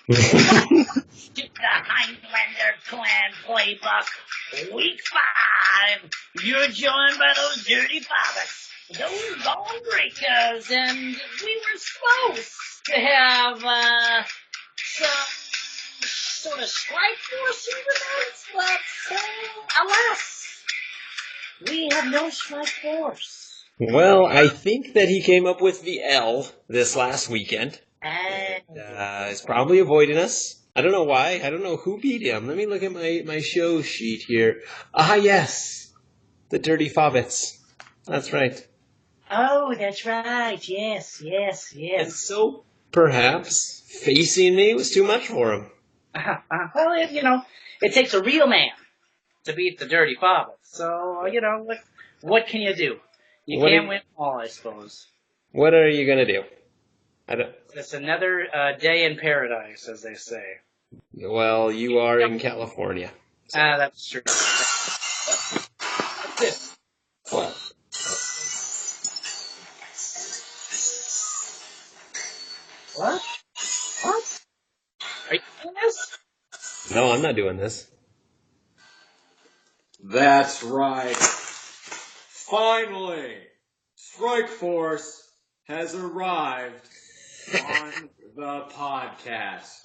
To the Highlander Clan Playbook, Week 5. You're joined by those dirty fathers, those bone breakers, and we were supposed to have some sort of strike force events, but alas, we have no strike force. Well, I think that he came up with the L this last weekend. And He's probably avoiding us. I don't know why. I don't know who beat him. Let me look at my show sheet here. Ah, yes. The Dirty Fobbits. That's right. oh, that's right. Yes. And so, perhaps, facing me was too much for him. Well, it takes a real man to beat the Dirty Fobbits. So, what can you do? You can't win all, I suppose. What are you going to do? It's another day in paradise, as they say. Well, you are in California. So. That's true. That's it. What? What? Are you doing this? No, I'm not doing this. That's right. Finally, Strike Force has arrived on the podcast.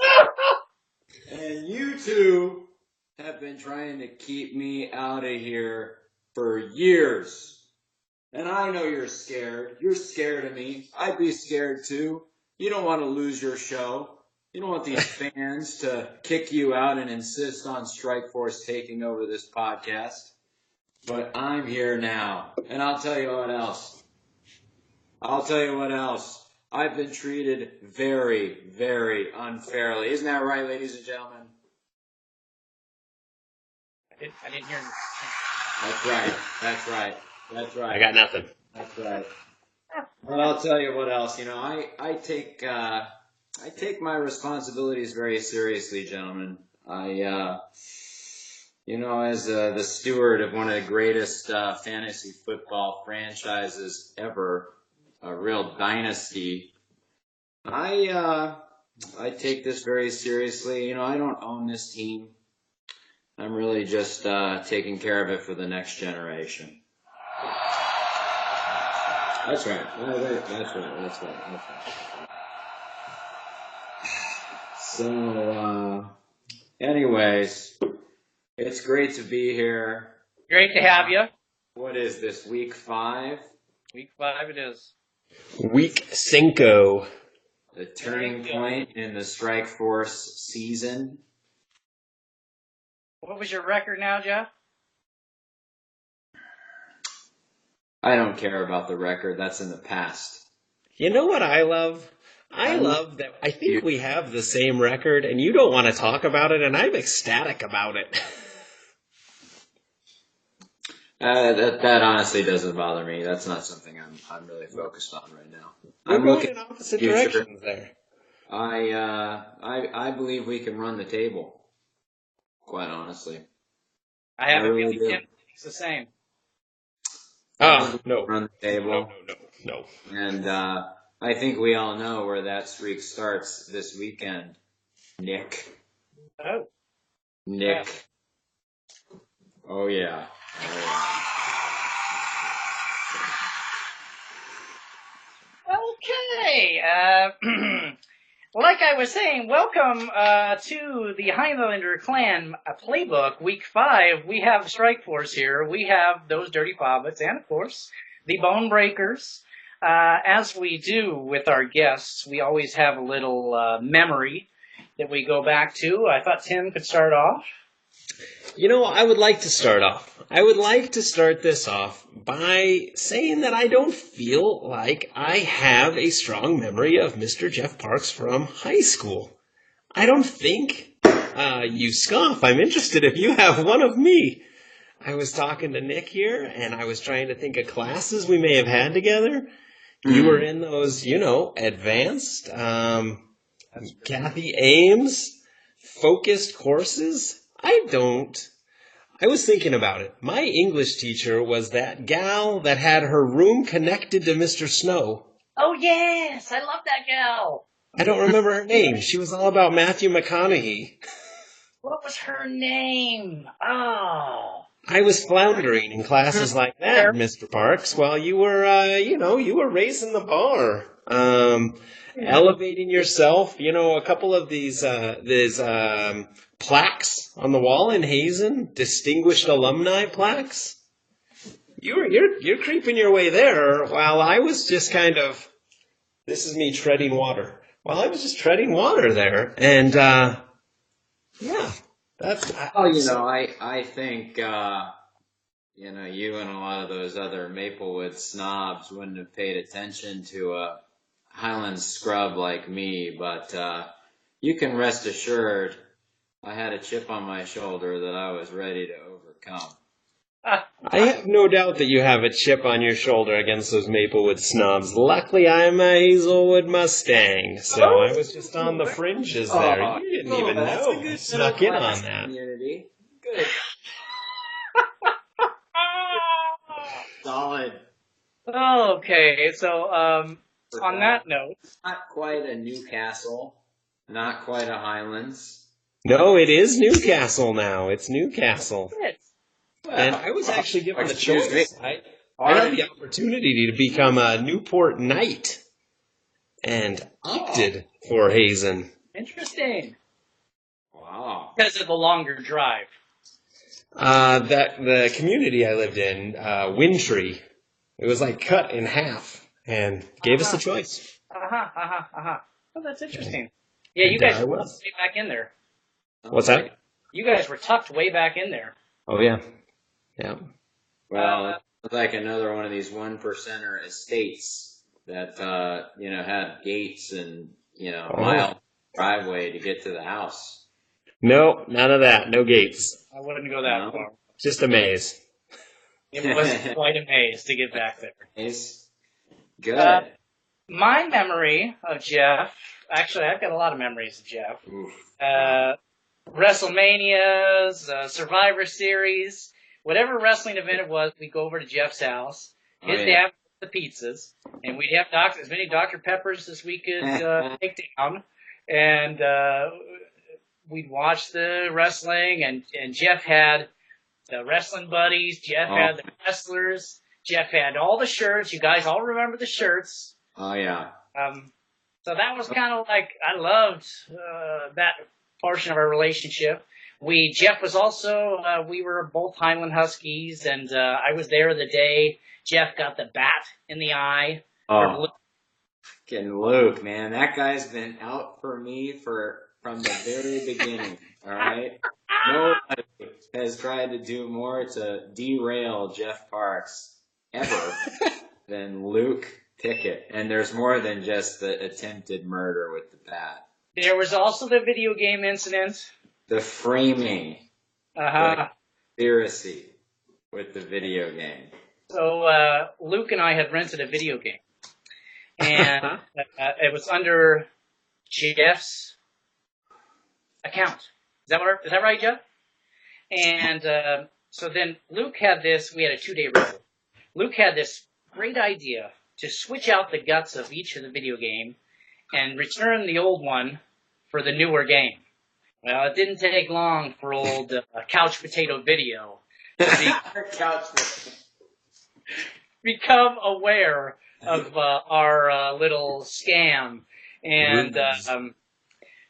And you two have been trying to keep me out of here for years. And I know you're scared. You're scared of me. I'd be scared too. You don't want to lose your show. You don't want these fans to kick you out and insist on Strike Force taking over this podcast. But I'm here now. And I'll tell you what else. I've been treated very, very unfairly. Isn't that right, ladies and gentlemen? I didn't hear you. That's right. I got nothing. That's right. Well, I'll tell you what else. I take my responsibilities very seriously, gentlemen. As the steward of one of the greatest fantasy football franchises ever, a real dynasty, I take this very seriously. I don't own this team. I'm really just taking care of it for the next generation. That's right. That's right. So, anyways, it's great to be here. Great to have you. What is this, week 5? Week 5 it is. Week 5. The turning point in the Strike Force season. What was your record now, Jeff? I don't care about the record. That's in the past. You know what I love? I love that I think we have the same record, and you don't want to talk about it, and I'm ecstatic about it. That honestly doesn't bother me. That's not something I'm really focused on right now. I'm looking in opposite directions there. I believe we can run the table. Quite honestly, I have a feeling Tim thinks the same. No. Run the table. No. And I think we all know where that streak starts this weekend. Nick. Oh. Nick. Oh yeah. Okay. Like I was saying, welcome to the Highlander Clan Playbook, Week 5. We have Strike Force here. We have those Dirty Fobbits, and of course, the Bone Breakers. As we do with our guests, we always have a little memory that we go back to. I thought Tim could start off. I would like to start off. I would like to start this off by saying that I don't feel like I have a strong memory of Mr. Jeff Parks from high school. I don't think. You scoff. I'm interested if you have one of me. I was talking to Nick here, and I was trying to think of classes we may have had together. You were in those, advanced, Kathy Ames, focused courses. I was thinking about it. My English teacher was that gal that had her room connected to Mr. Snow. Oh, yes. I love that gal. I don't remember her name. She was all about Matthew McConaughey. What was her name? Oh. I was floundering in classes like that, Mr. Parks, while you were, you were raising the bar, elevating yourself. A couple of these plaques on the wall in Hazen, distinguished alumni plaques. You're creeping your way there, while I was just kind of. This is me treading water. While I was just treading water there, and yeah. I think, you and a lot of those other Maplewood snobs wouldn't have paid attention to a Highland scrub like me, but you can rest assured I had a chip on my shoulder that I was ready to overcome. I have no doubt that you have a chip on your shoulder against those Maplewood snobs. Luckily, I'm a Hazelwood Mustang, so I was just on the fringes there. You didn't even know. I snuck in on that. Community. Good. Solid. Okay, so on that note, not quite a Newcastle, not quite a Highlands. No, it is Newcastle now. It's Newcastle. And I was actually given the choice. I had the opportunity to become a Newport Knight and opted for Hazen. Interesting. Wow. Because of the longer drive. The community I lived in, Wintry, it was like cut in half and gave us the choice. Oh, that's interesting. Yeah, you guys were way back in there. What's that? You guys were tucked way back in there. Oh, yeah. Yeah. Well, it's like another one of these 1%er estates that, had gates and, mile driveway to get to the house. No, none of that. No gates. I wouldn't go that far. Just a maze. It was quite a maze to get back there. Maze. Good. My memory of Jeff, actually, I've got a lot of memories of Jeff. WrestleManias, Survivor Series, whatever wrestling event it was, we'd go over to Jeff's house. His dad would the pizzas, and we'd have as many Dr. Peppers as we could take down, and we'd watch the wrestling, and Jeff had the wrestling buddies, Jeff had the wrestlers, Jeff had all the shirts. You guys all remember the shirts. Oh, yeah. So that was kind of like, I loved that portion of our relationship. Jeff was also, we were both Highland Huskies, and I was there the day Jeff got the bat in the eye. Oh, fucking Luke, man. That guy's been out for me from the very beginning, all right? Nobody has tried to do more to derail Jeff Parks ever than Luke Pickett. And there's more than just the attempted murder with the bat. There was also the video game incident. The framing. The conspiracy with the video game. So Luke and I had rented a video game. And it was under Jeff's account. Is that right, Jeff? And so then Luke had this, we had a 2-day rental. Luke had this great idea to switch out the guts of each of the video game and return the old one for the newer game. Well, it didn't take long for old Couch Potato Video to become aware of our little scam. And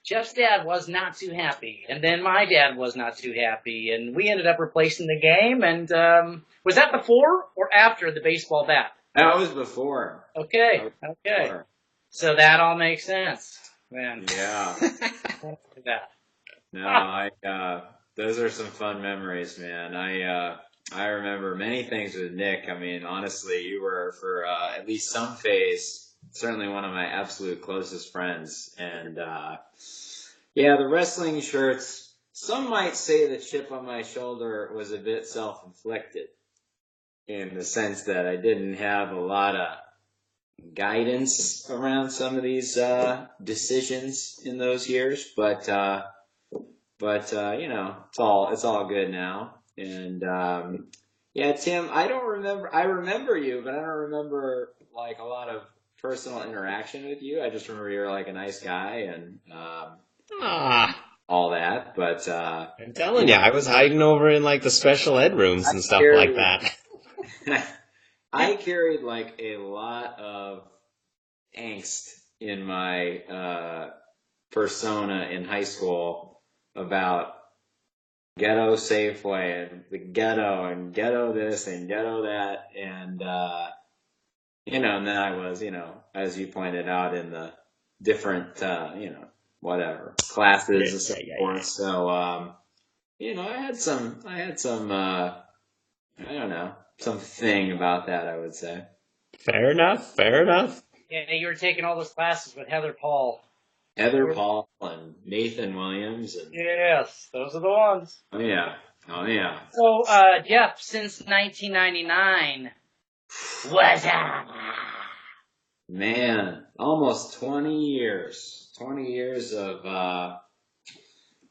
Jeff's dad was not too happy. And then my dad was not too happy. And we ended up replacing the game. And was that before or after the baseball bat? That was before. Okay. So that all makes sense, then. Yeah. that. No, those are some fun memories, man. I remember many things with Nick. I mean, honestly, you were, for at least some phase, certainly one of my absolute closest friends. And, the wrestling shirts, some might say the chip on my shoulder was a bit self-inflicted in the sense that I didn't have a lot of guidance around some of these decisions in those years. But it's all good now. And Tim, I remember you, but I don't remember like a lot of personal interaction with you. I just remember you were like a nice guy and all that. But I'm telling you, I was hiding over in like the special ed rooms and stuff like that. I carried like a lot of angst in my persona in high school about ghetto Safeway and the ghetto and ghetto this and ghetto that and and then I was, as you pointed out in the different whatever classes and so forth. So I had some I don't know, something about that, I would say. Fair enough. Yeah, you were taking all those classes with Heather Paul. Heather Paul and Nathan Williams. And, yes, those are the ones. Oh, yeah. So, Jeff, since 1999, what's up? Man, almost 20 years. 20 years of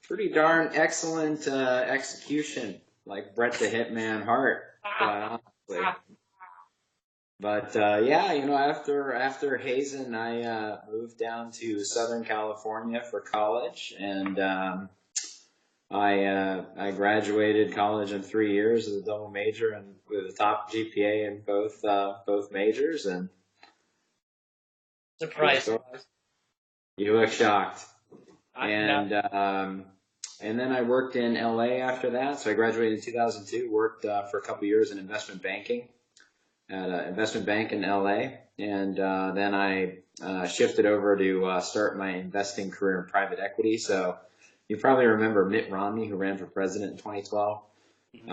pretty darn excellent execution, like Bret the Hitman Hart, quite honestly. But after Hazen, I moved down to Southern California for college, and I graduated college in 3 years as a double major and with a top GPA in both majors. And surprise! You look shocked. And then I worked in LA after that. So I graduated in 2002. Worked for a couple years in investment banking at an investment bank in LA, and then I shifted over to start my investing career in private equity. So you probably remember Mitt Romney, who ran for president in 2012. Mm-hmm.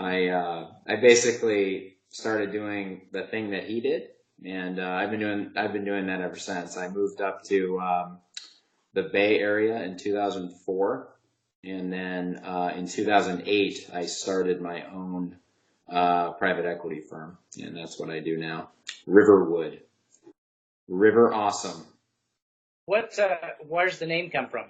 I basically started doing the thing that he did, and I've been doing that ever since. I moved up to the Bay Area in 2004, and then in 2008 I started my own private equity firm, and that's what I do now. Riverwood. River Awesome. Where's the name come from?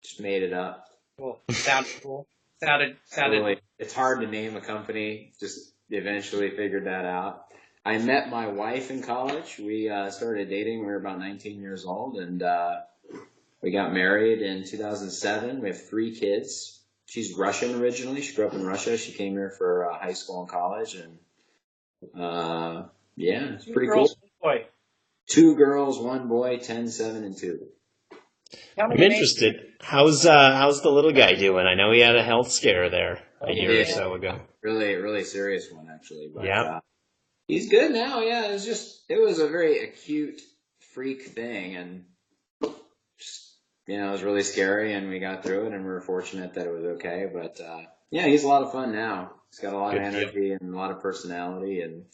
Just made it up. Cool. Sounded cool. Sounded. Really, it's hard to name a company. Just eventually figured that out. I met my wife in college. We started dating. We were about 19 years old, and we got married in 2007. We have 3 kids. She's Russian originally. She grew up in Russia. She came here for high school and college, and it's pretty cool. 2 girls, 1 boy, 10, 7, and 2. I'm interested. How's the little guy doing? I know he had a health scare there a year or so ago. Really, really serious one, actually. But, yeah. He's good now. Yeah, it was a very acute freak thing, and just, it was really scary, and we got through it, and we were fortunate that it was okay. But he's a lot of fun now. He's got a lot of energy and a lot of personality, and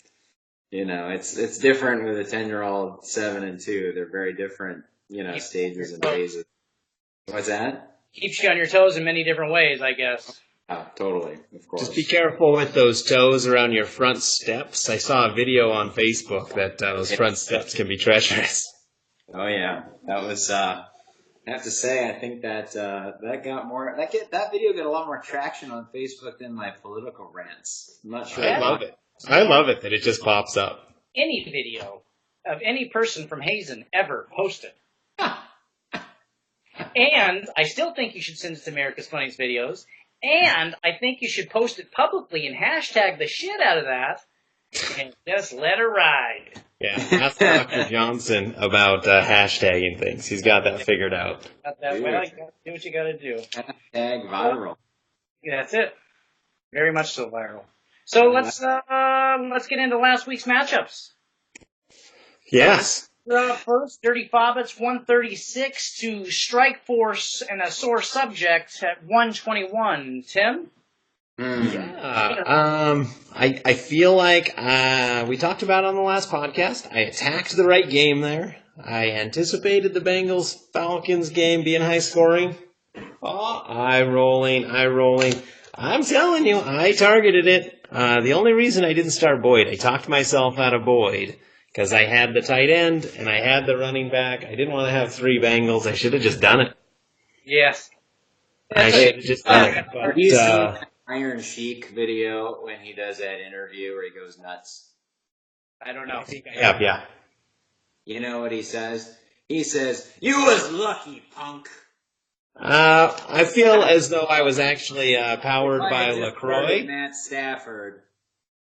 it's different with a 10-year-old, 7 and 2. They're very different, stages and phases. What's that? Keeps you on your toes in many different ways, I guess. Totally, of course. Just be careful with those toes around your front steps. I saw a video on Facebook that those front steps can be treacherous. Oh yeah, that was. I have to say, I think that that video got a lot more traction on Facebook than my political rants. I'm not sure. I love it. I love it that it just pops up. Any video of any person from Hazen ever posted. And I still think you should send it to America's Funniest Videos. And I think you should post it publicly and hashtag the shit out of that. And just let her ride. Yeah, ask Dr. Johnson about hashtagging things. He's got that figured out. Do what you gotta do. Hashtag viral. Yeah, that's it. Very much so viral. So let's get into last week's matchups. Yes. First, Dirty Fobbits 136 to Strike Force and a Sore Subject at 121. Tim? Yeah. I feel like we talked about on the last podcast. I attacked the right game there. I anticipated the Bengals-Falcons game being high scoring. Oh, eye rolling. I'm telling you, I targeted it. The only reason I didn't start Boyd, I talked myself out of Boyd. Because I had the tight end, and I had the running back. I didn't want to have 3 Bengals. I should have just done it. Yes. I should have just done it. Have you seen that Iron Sheik video when he does that interview where he goes nuts? I don't know. Yeah. You know what he says? He says, "You was lucky, punk." I feel as though I was actually powered If I by had just started LaCroix. Matt Stafford.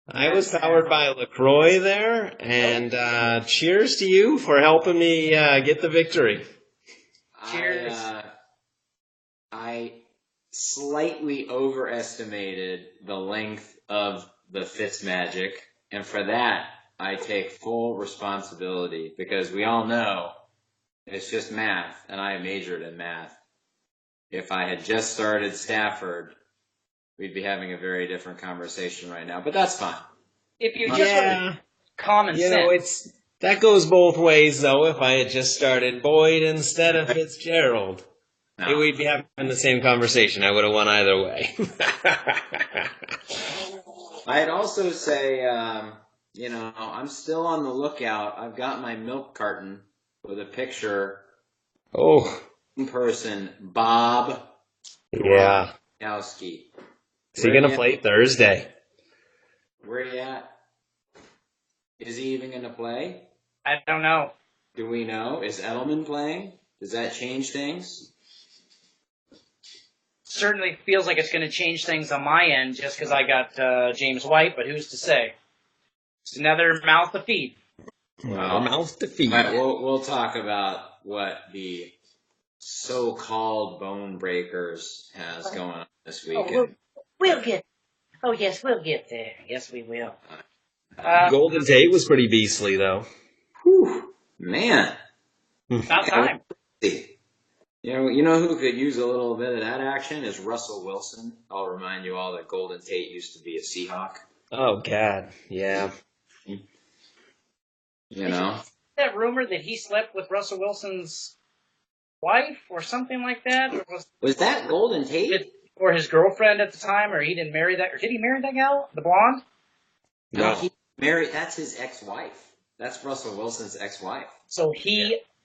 I was powered by LaCroix there, and cheers to you for helping me get the victory. Cheers. I slightly overestimated the length of the Fitzmagic, and for that, I take full responsibility because we all know it's just math, and I majored in math. If I had just started Stafford, we'd be having a very different conversation right now, but that's fine. If you just went common You sense. know, that goes both ways, though. If I had just started Boyd instead of Fitzgerald, we'd be having the same conversation. I would have won either way. I'd also say, I'm still on the lookout. I've got my milk carton with a picture. Oh. In person, Bob. Yeah. Kowski. Is he going to play Thursday? Where are you at? Is he even going to play? I don't know. Do we know? Is Edelman playing? Does that change things? Certainly feels like it's going to change things on my end just because I got James White, but who's to say? It's another mouth to feed. Well, mouth to feed. We'll talk about what the so-called bone breakers has going on this weekend. We'll get. Oh yes, we'll get there. Yes, we will. Golden Tate was pretty beastly, though. Whew, man. About time. You know who could use a little bit of that action is Russell Wilson. I'll remind you all that Golden Tate used to be a Seahawk. Oh, God. Yeah. You know? That rumor that he slept with Russell Wilson's wife or something like that? Or was that Golden Tate? Or his girlfriend at the time, or he didn't marry that? Or did he marry that gal? The blonde? No, he married. That's his ex-wife. That's Russell Wilson's ex-wife. So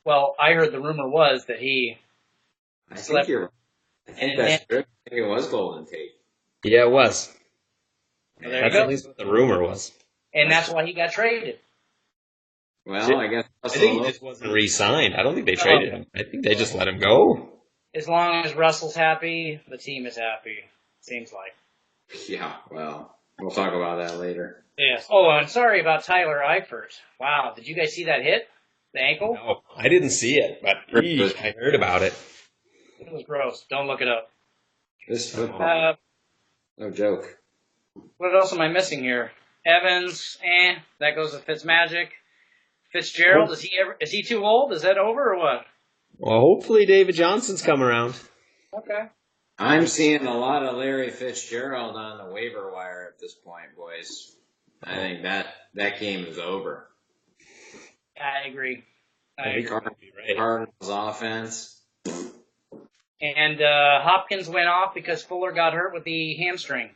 well, I heard the rumor was that he slept. I think that's true. I think it was Golden Tate. Yeah, it was. Well, that's at least what the rumor was. And that's why he got traded. Well, I guess I think he just wasn't re-signed. I don't think they traded him. I think they just let him go. As long as Russell's happy, the team is happy. Seems like. Yeah, well, we'll talk about that later. Yes. Oh, I'm sorry about Tyler Eifert. Wow, did you guys see that hit? The ankle? No, I didn't see it, but I heard about it. It was gross. Don't look it up. This football. No joke. What else am I missing here? Evans, that goes to Fitzmagic. Fitzgerald, is he too old? Is that over or what? Well, hopefully David Johnson's come around. Okay. I'm seeing a lot of Larry Fitzgerald on the waiver wire at this point, boys. I think that game is over. I agree. Cardinals offense. And Hopkins went off because Fuller got hurt with the hamstring.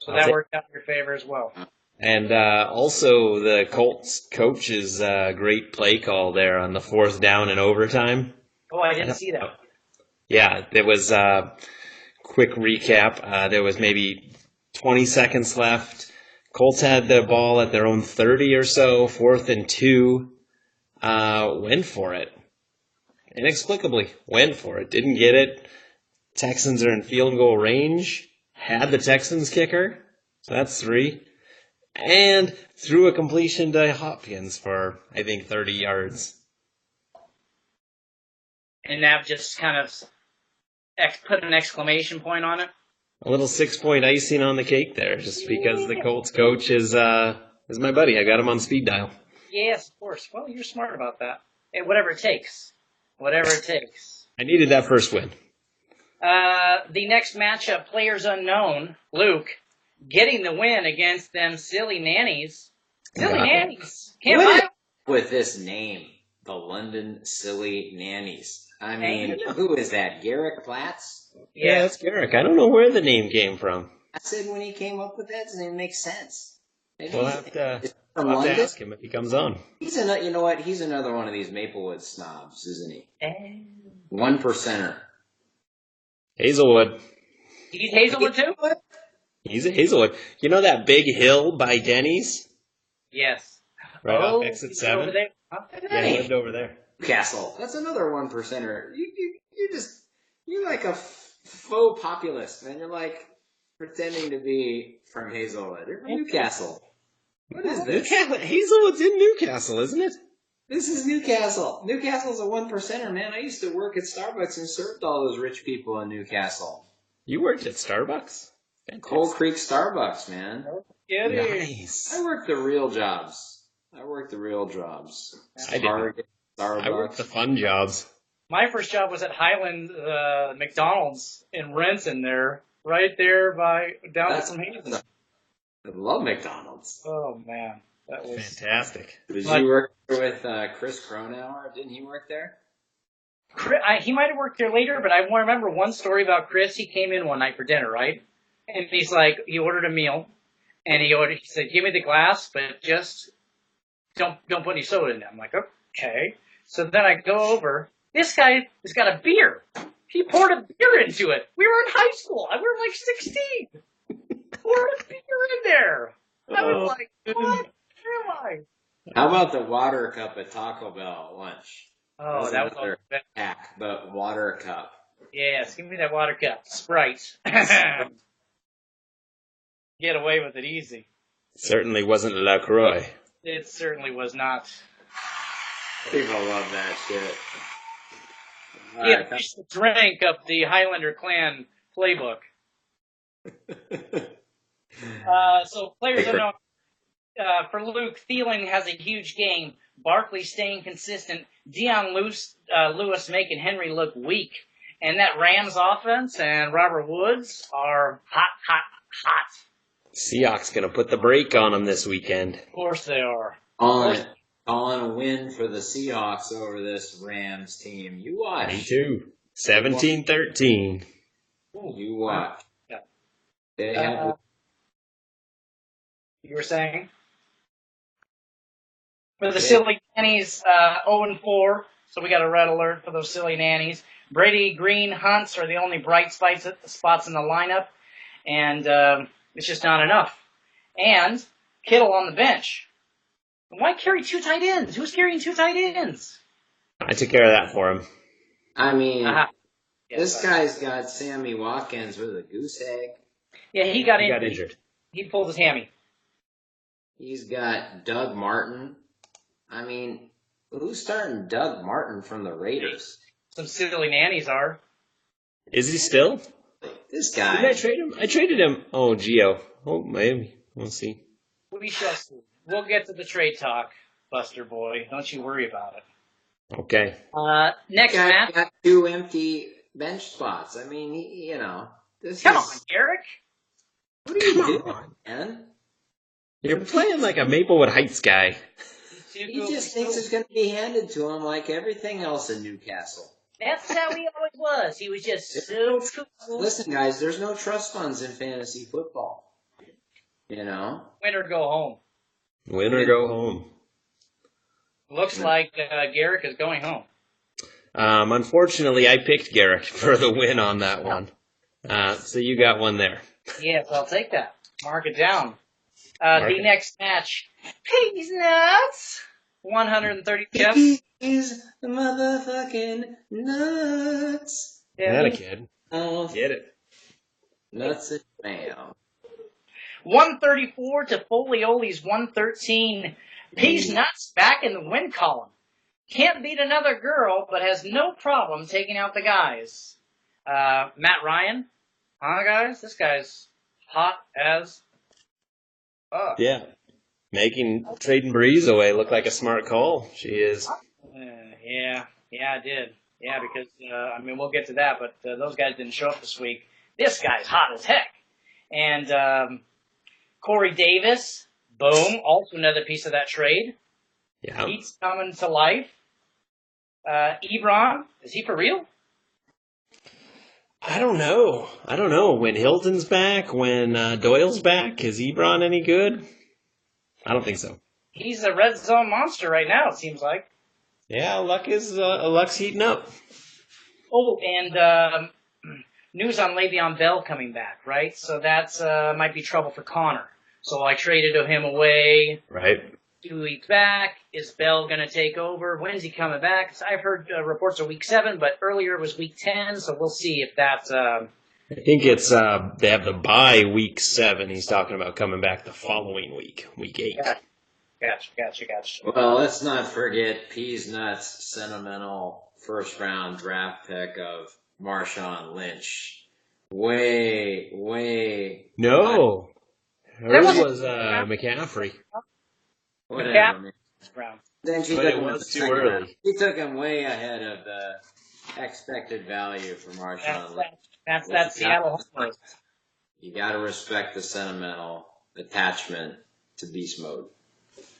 So that worked out in your favor as well. And also the Colts coach's great play call there on the 4th down in overtime. Oh, I didn't see that. Yeah, there was quick recap. There was maybe 20 seconds left. Colts had the ball at their own 30 or so, 4th and 2. Went for it. Inexplicably, went for it. Didn't get it. Texans are in field goal range. Had the Texans kicker. So that's 3. And threw a completion to Hopkins for, I think, 30 yards. And that just kind of put an exclamation point on it? A little 6-point icing on the cake there, just because the Colts coach is my buddy. I got him on speed dial. Yes, of course. Well, you're smart about that. Hey, whatever it takes. Whatever it takes. I needed that first win. The next matchup, Players Unknown, Luke, getting the win against them silly nannies. Silly nannies. Can't lie. With this name, the London Silly Nannies. I mean, who is that? Garrick Platts? Yeah, that's Garrick. I don't know where the name came from. I said when he came up with that, it makes sense. We'll have to ask him if he comes on. You know what? He's another one of these Maplewood snobs, isn't he? 1%er. Hazelwood. He's Hazelwood too? He's a Hazelwood. You know that big hill by Denny's? Yes. Right off exit he's over 7. there. Huh? Yeah, he lived over there. Newcastle. That's another one percenter. You're like a faux populist, man. You're like pretending to be from Hazelwood. You're from Newcastle. What is this? Hazelwood's in Newcastle, isn't it? This is Newcastle. Newcastle's a one percenter, man. I used to work at Starbucks and served all those rich people in Newcastle. You worked at Starbucks? Fantastic. Coal Creek Starbucks, man. Nice. I worked the real jobs. I did. Target, Starbucks. I worked the fun jobs. My first job was at Highland McDonald's in Renton there, right there down from Hazen. I love McDonald's. Oh, man. That was Fantastic. Did you work with Chris Cronauer? Didn't he work there? He might have worked there later, but I remember one story about Chris. He came in one night for dinner, right? And he's like, he ordered a meal, and he said, give me the glass, but just don't put any soda in it. I'm like, okay. So then I go over. This guy has got a beer. He poured a beer into it. We were in high school. We were like 16. Poured a beer in there. I was like, what am I? How about the water cup at Taco Bell at lunch? Oh, that was another hack. The water cup. Yes, give me that water cup. Sprite. Get away with it easy. Certainly wasn't LaCroix. It certainly was not. People love that shit. He had finished the drink of the Highlander clan playbook. So players are known. For Luke, Thielen has a huge game. Barkley staying consistent. Dion Lewis making Henry look weak. And that Rams offense and Robert Woods are hot. Seahawks going to put the brake on them this weekend. Of course they are. On a win for the Seahawks over this Rams team. You watch. Me too. 17-13. You watch. Yeah. They have You were saying? For the silly nannies, 0-4, so we got a red alert for those silly nannies. Brady, Green, Hunts are the only bright spots in the lineup, and it's just not enough. And Kittle on the bench. Why carry two tight ends? Who's carrying two tight ends? I took care of that for him. I mean, Yes, guy's got Sammy Watkins with a goose egg. Yeah, he got He injured. got injured. He pulled his hammy. He's got Doug Martin. I mean, who's starting Doug Martin from the Raiders? Some silly nannies are. Is he still? This guy. Did I trade him? I traded him. Oh, Gio. Oh, maybe. We'll see. We shall see. We'll get to the trade talk, Buster Boy. Don't you worry about it. Okay. Next Guy match. got 2 empty bench spots. I mean, Come on, Eric. What are you doing, man? You're playing like a Maplewood Heights guy. He just thinks it's going to be handed to him like everything else in Newcastle. That's how he always was. He was just so cool. Listen, guys, there's no trust funds in fantasy football. Win or go home. Win or go home. Looks like Garrick is going home. Unfortunately, I picked Garrick for the win on that one. So you got one there. Yes, I'll take that. Mark it down. Mark The it. next match. Piggy's Nuts. 130 Jeff. He's motherfucking nuts. That a kid. Oh, Get it. nuts and mayo. 134 to Folioli's 113. Peas Nuts back in the win column. Can't beat another girl, but has no problem taking out the guys. Matt Ryan. Huh, guys? This guy's hot as fuck. Yeah. Trading Breeze away look like a smart call. She is. Yeah, I did. Yeah, because, we'll get to that, but those guys didn't show up this week. This guy's hot as heck. And Corey Davis, boom, also another piece of that trade. Yeah. He's coming to life. Ebron, is he for real? I don't know. When Hilton's back, when Doyle's back, is Ebron any good? I don't think so. He's a red zone monster right now, it seems like. Yeah, Luck's heating up. Oh, and news on Le'Veon Bell coming back, right? So that's might be trouble for Connor. So I traded him away. Right. 2 weeks back? Is Bell going to take over? When's he coming back? 'Cause I've heard reports of week 7, but earlier it was week 10, so we'll see if that's... I think it's they have the bye week 7. He's talking about coming back the following week, week 8. Gotcha. Well, let's not forget Peas Nuts' sentimental first-round draft pick of Marshawn Lynch. Way. No, hers was McCaffrey. Whatever, man. Then But it was too early. He took him way ahead of the expected value for Marshawn Lynch. That's Seattle homer. You got to respect the sentimental attachment to beast mode.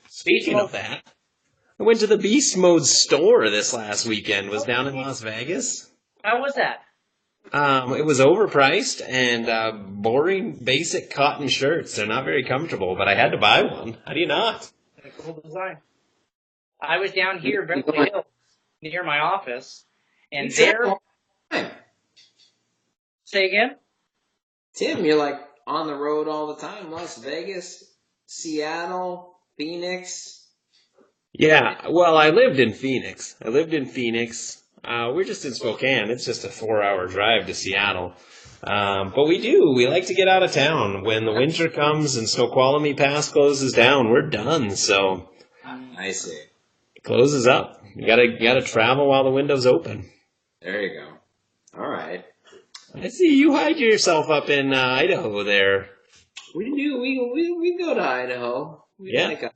Speaking of that, I went to the Beast Mode store this last weekend. Was down in Las Vegas. How was that? It was overpriced and boring, basic cotton shirts. They're not very comfortable, but I had to buy one. How do you not? A cool design. I was down here, Beverly Hills, near my office, and there... Say again? Tim, you're like on the road all the time. Las Vegas, Seattle, Phoenix. Yeah, well, I lived in Phoenix. We're just in Spokane. It's just a 4-hour drive to Seattle. But we like to get out of town. When the winter comes and Snoqualmie Pass closes down, we're done. So I see. it closes up. You gotta travel while the window's open. There you go. All right. I see you hide yourself up in Idaho there. We do. We go to Idaho. We Yeah. like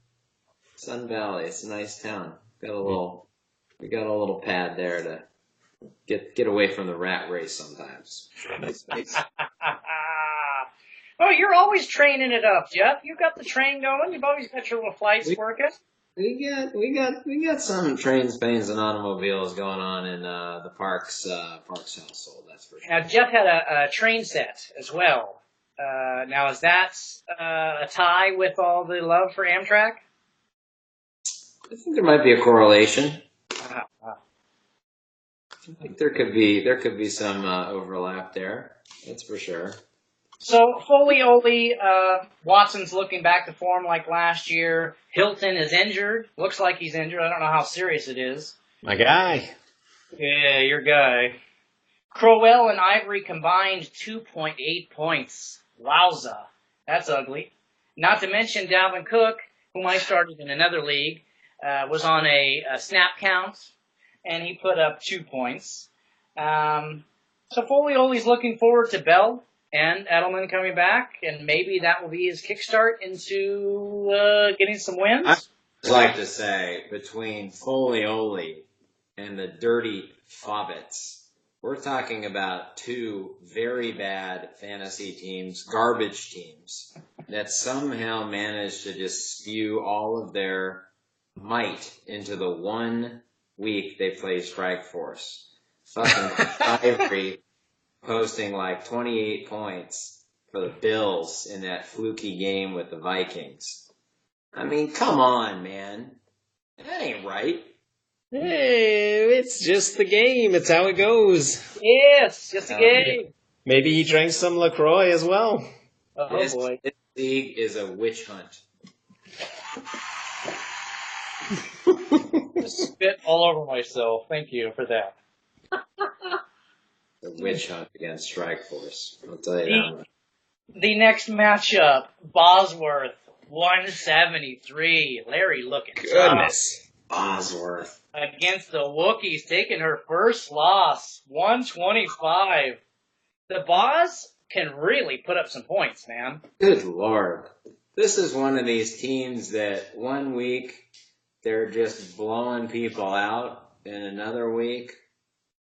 Sun Valley. It's a nice town. We got a little pad there to get away from the rat race sometimes. Nice. Oh, you're always training it up, Jeff. You got the train going. You've always got your little flights working. We got some trains, planes, and automobiles going on in the Parks household. That's for sure. Now, Jeff had a train set as well. Now, is that a tie with all the love for Amtrak? I think there might be a correlation. I think there could be some overlap there. That's for sure. So, Foley, Watson's looking back to form like last year. Hilton is injured. Looks like he's injured. I don't know how serious it is. My guy. Yeah, your guy. Crowell and Ivory combined 2.8 points. Wowza. That's ugly. Not to mention Dalvin Cook, whom I started in another league, was on a snap count, and he put up 2 points. So Foley's looking forward to Bell and Edelman coming back, and maybe that will be his kickstart into getting some wins. I'd like to say, between Foley and the Dirty Fobbits, we're talking about 2 very bad fantasy teams, garbage teams, that somehow managed to just spew all of their might into the 1 week they play Strike Force. Fucking Ivory posting like 28 points for the Bills in that fluky game with the Vikings. I mean, come on, man. That ain't right. Hey, it's just the game. It's how it goes. Yes, just a game. Maybe he drank some LaCroix as well. Oh, boy. This league is a witch hunt. Spit all over myself. Thank you for that. A witch hunt against Strike Force. I'll tell you that much. The next matchup, Bosworth, 173. Larry looking Goodness. Bosworth. against the Wookiees, taking her first loss, 125. The Boss can really put up some points, man. Good Lord. This is one of these teams that 1 week they're just blowing people out, and another week,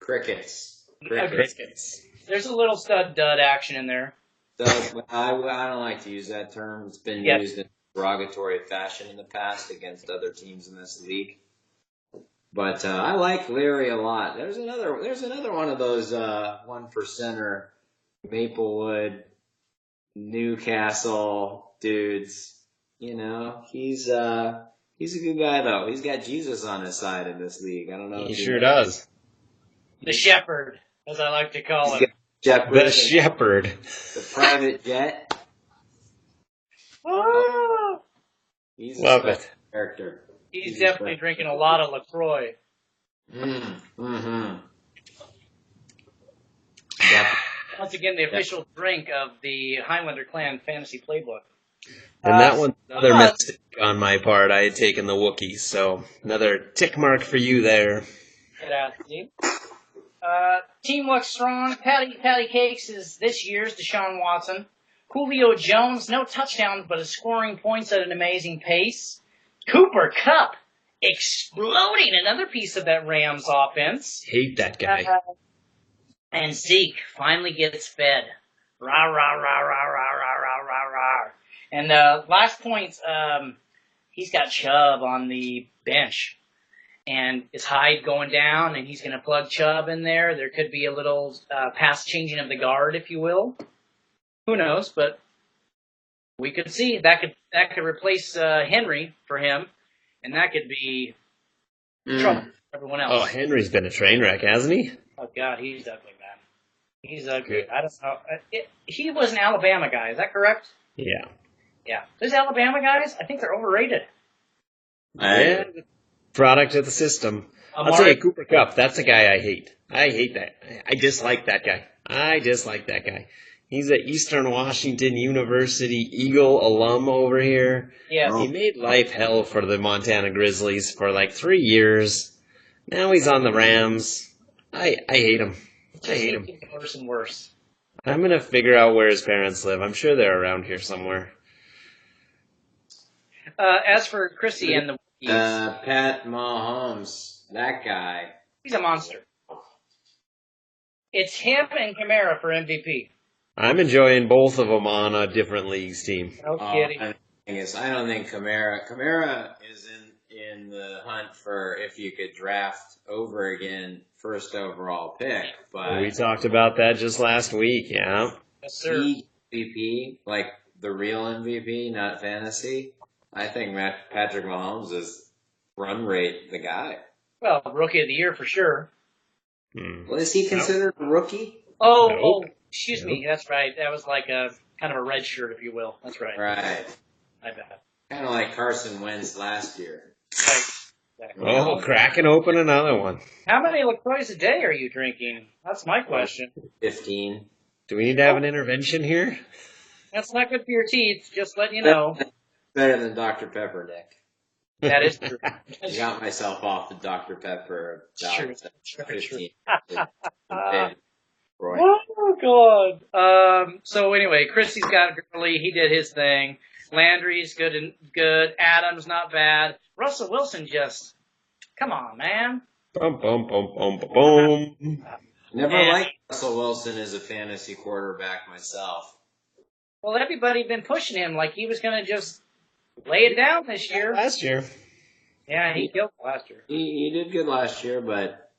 crickets. There's a little stud-dud action in there. I don't like to use that term. It's been used in derogatory fashion in the past against other teams in this league. But I like Larry a lot. There's another one of those 1%er Maplewood, Newcastle dudes. You know, he's a good guy though. He's got Jesus on his side in this league. I don't know. He sure does. The Shepherd, as I like to call him. The Shepherd. The private jet. Oh. He's Love it. character. He's definitely drinking a lot of LaCroix. Mm-hmm. Once again, the official drink of the Highlander Clan Fantasy Playbook. And that one's another mistake on my part. I had taken the Wookiees, so another tick mark for you there. Get out, Steve. Team looks strong. Patty Cakes is this year's Deshaun Watson. Julio Jones, no touchdowns, but is scoring points at an amazing pace. Cooper Kupp exploding, another piece of that Rams offense. Hate that guy. And Zeke finally gets fed. Rah, rah, rah, rah, rah, rah, rah, rah, rah. And last point, he's got Chubb on the bench. And is Hyde going down, and he's going to plug Chubb in there. There could be a little pass changing of the guard, if you will. Who knows? But we could see that could replace Henry for him, and that could be trouble for everyone else. Oh, Henry's been a train wreck, hasn't he? Oh God, he's ugly, man. He's ugly. I don't know. He was an Alabama guy. Is that correct? Yeah. Yeah. Those Alabama guys, I think they're overrated. Yeah. Product of the system. I'll tell you, Cooper Kupp, that's a guy I hate. I hate that. I dislike that guy. He's an Eastern Washington University Eagle alum over here. Yeah. He made life hell for the Montana Grizzlies for like 3 years. Now he's on the Rams. I hate him. I hate him. Worse and worse. I'm going to figure out where his parents live. I'm sure they're around here somewhere. As for Chrissy and the Pat Mahomes, that guy. He's a monster. It's him and Kamara for MVP. I'm enjoying both of them on a different leagues team. No kidding. I don't think Kamara is in the hunt for if you could draft over again first overall pick. But we talked about that just last week, yeah. Yes, sir. MVP, like the real MVP, not fantasy. I think Patrick Mahomes is run rate the guy. Well, rookie of the year for sure. Well, is he considered a rookie? Oh, excuse me. That's right. That was like a kind of a red shirt, if you will. That's right. Right. I bet. Kind of like Carson Wentz last year. Right. Exactly. Oh, cracking open another one. How many LaCroix a day are you drinking? That's my question. 15. Do we need to have an intervention here? That's not good for your teeth. Just letting you know. Better than Dr. Pepper, Nick. That is true. I got myself off the Dr. Pepper. True. 15. Oh, God. So, anyway, Christie's got Gurley. He did his thing. Landry's good. Adams, not bad. Russell Wilson just, come on, man. Bum, bum, bum, bum, bum, bum. Never liked Russell Wilson as a fantasy quarterback myself. Well, everybody been pushing him like he was going to just lay it down this year. Last year. Yeah, he killed last year. He did good last year, but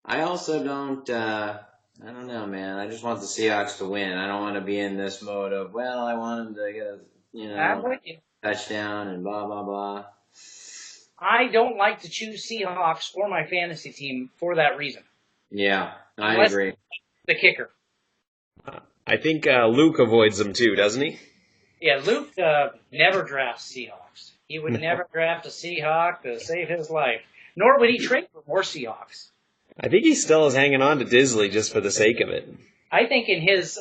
I also don't, I don't know, man. I just want the Seahawks to win. I don't want to be in this mode of, well, I want him to get a, touchdown and blah, blah, blah. I don't like to choose Seahawks for my fantasy team for that reason. Yeah, I agree. The kicker. I think Luke avoids them too, doesn't he? Yeah, Luke never drafts Seahawks. He would never draft a Seahawk to save his life. Nor would he trade for more Seahawks. I think he still is hanging on to Disley just for the sake of it. I think in his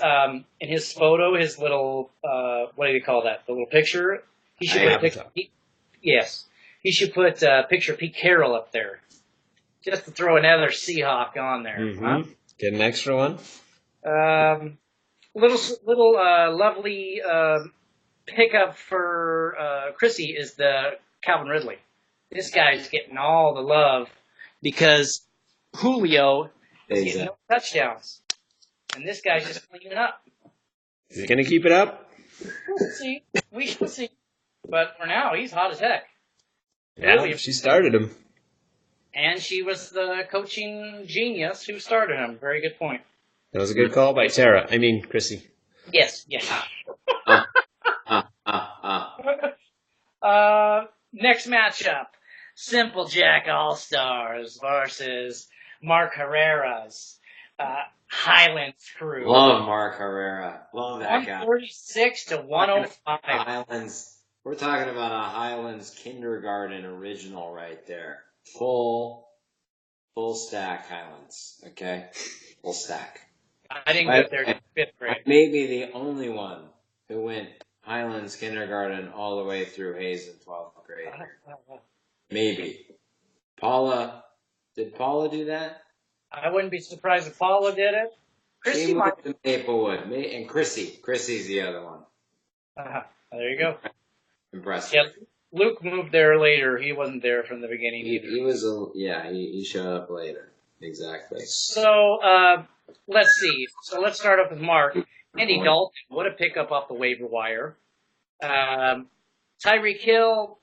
photo, his little what do you call that? The little picture. He should put a picture. Yes, he should put a picture of Pete Carroll up there, just to throw another Seahawk on there. Mm-hmm. Huh? Get an extra one. Little lovely pickup for Chrissy is the Calvin Ridley. This guy's getting all the love because Julio is getting no touchdowns. And this guy's just cleaning up. Is he going to keep it up? We'll see. We shall see. But for now, he's hot as heck. Yeah, Really. she started him. And she was the coaching genius who started him. Very good point. That was a good call by Tara. I mean, Chrissy. Yes. Next matchup. Simple Jack All-Stars versus Mark Herrera's Highlands crew. Love Mark Herrera. Love that guy. 146 to 105. Highlands We're talking about a Highlands kindergarten original right there. Full stack Highlands. Okay? Full stack. I didn't go there in 5th grade. I may be the only one who went Highlands kindergarten all the way through Hayes in 12th grade. Maybe. Did Paula do that? I wouldn't be surprised if Paula did it. Chrissy She might. moved to Maplewood. And Chrissy. Chrissy's the other one. There you go. Impressive. Yeah, Luke moved there later. He wasn't there from the beginning either. He showed up later. Exactly. So, let's see. So let's start off with Mark. Andy Dalton, what a pickup off the waiver wire. Tyreek Hill,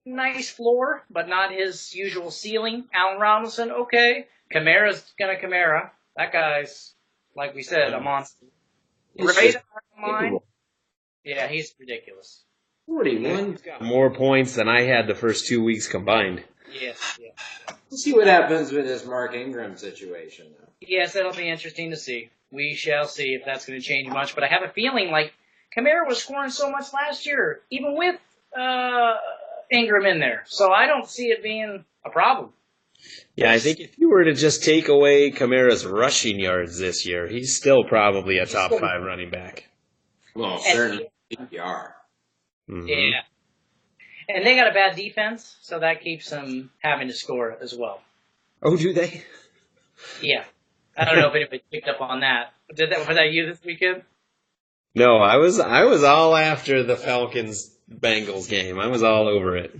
nice floor, but not his usual ceiling. Allen Robinson, okay. Kamara's gonna Kamara. That guy's, like we said, a monster. Right on mine. Yeah, he's ridiculous. 41. He's got more points than I had the first 2 weeks combined. Yes, yeah. We'll see what happens with this Mark Ingram situation, though. Yes, that'll be interesting to see. We shall see if that's going to change much. But I have a feeling like Kamara was scoring so much last year, even with Ingram in there. So I don't see it being a problem. Yeah, I think if you were to just take away Kamara's rushing yards this year, he's still probably a top 5 running back. Well, certainly PPR. Mm-hmm. Yeah. And they got a bad defense, so that keeps them having to score as well. Oh, do they? Yeah. I don't know if anybody picked up on that. Was that you this weekend? No, I was all after the Falcons-Bengals game. I was all over it.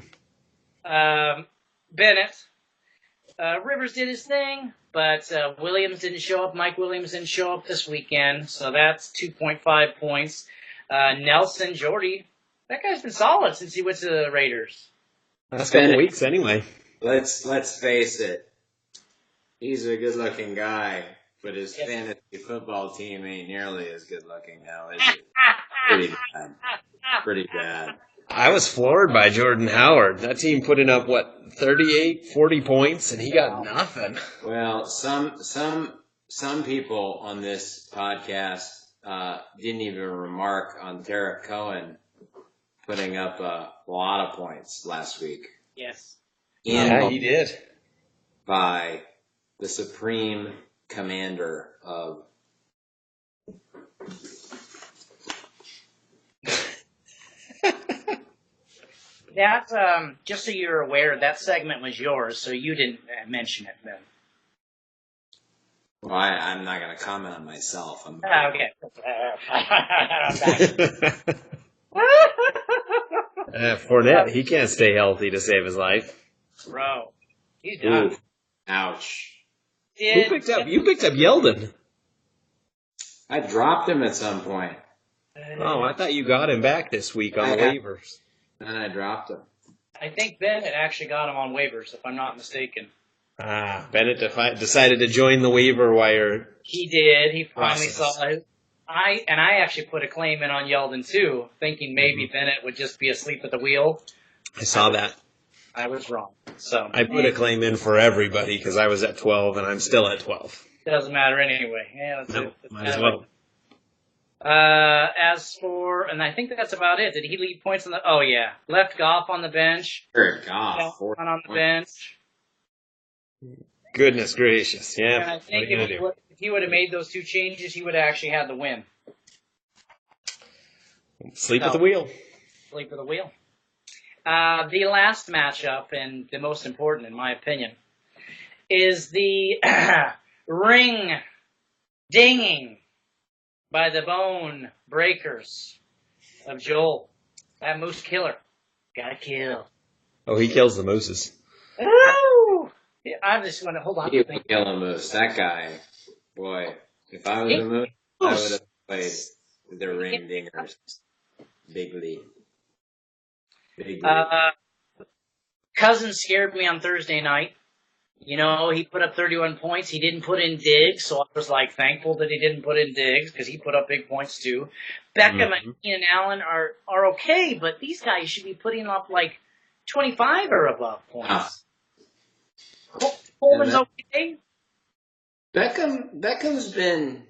Bennett. Rivers did his thing, but Williams didn't show up. Mike Williams didn't show up this weekend, so that's 2.5 points. Nelson Jordy, that guy's been solid since he went to the Raiders. Last couple weeks, anyway. Let's face it. He's a good-looking guy, but his fantasy football team ain't nearly as good-looking now, is it? Pretty bad. Pretty bad. I was floored by Jordan Howard. That team put in up, 38, 40 points, and he got nothing. Well, some people on this podcast didn't even remark on Tarek Cohen putting up a lot of points last week. Yes. Yeah, he did. By the supreme commander of... That, just so you're aware, that segment was yours, so you didn't mention it then. Well, I'm not going to comment on myself. Okay. Fournette, he can't stay healthy to save his life. Bro, he's done. Ooh, ouch. You picked up Yeldon. I dropped him at some point. Oh, I thought you got him back this week on the waivers. And I dropped him. I think Bennett actually got him on waivers, if I'm not mistaken. Bennett decided to join the waiver wire. He did. He finally saw it. I actually put a claim in on Yeldon too, thinking maybe Bennett would just be asleep at the wheel. I saw that. I was wrong. So I put a claim in for everybody because I was at 12 and I'm still at 12. Doesn't matter anyway. Yeah, Might as well. As for, and I think that's about it. Did he leave points on the? Oh yeah, left Goff on the bench. Sure, Goff. On the bench. Goodness gracious, yeah. And I think if he would have made those 2 changes, he would have actually had the win. Sleep at the wheel. Sleep at the wheel. The last matchup, and the most important in my opinion, is the ring dinging by the bone breakers of Joel. That moose killer. Gotta kill. Oh, he kills the mooses. Woo! Yeah, I'm just going to hold on. He would kill a moose. That guy, boy. If I was a moose, I would have played the ring dingers. Big league. Big league. Cousins scared me on Thursday night. You know, he put up 31 points. He didn't put in Diggs, so I was thankful that he didn't put in Diggs because he put up big points too. Beckham and Keenan Allen are okay, but these guys should be putting up 25 or above points. Coleman's okay. Beckham's been,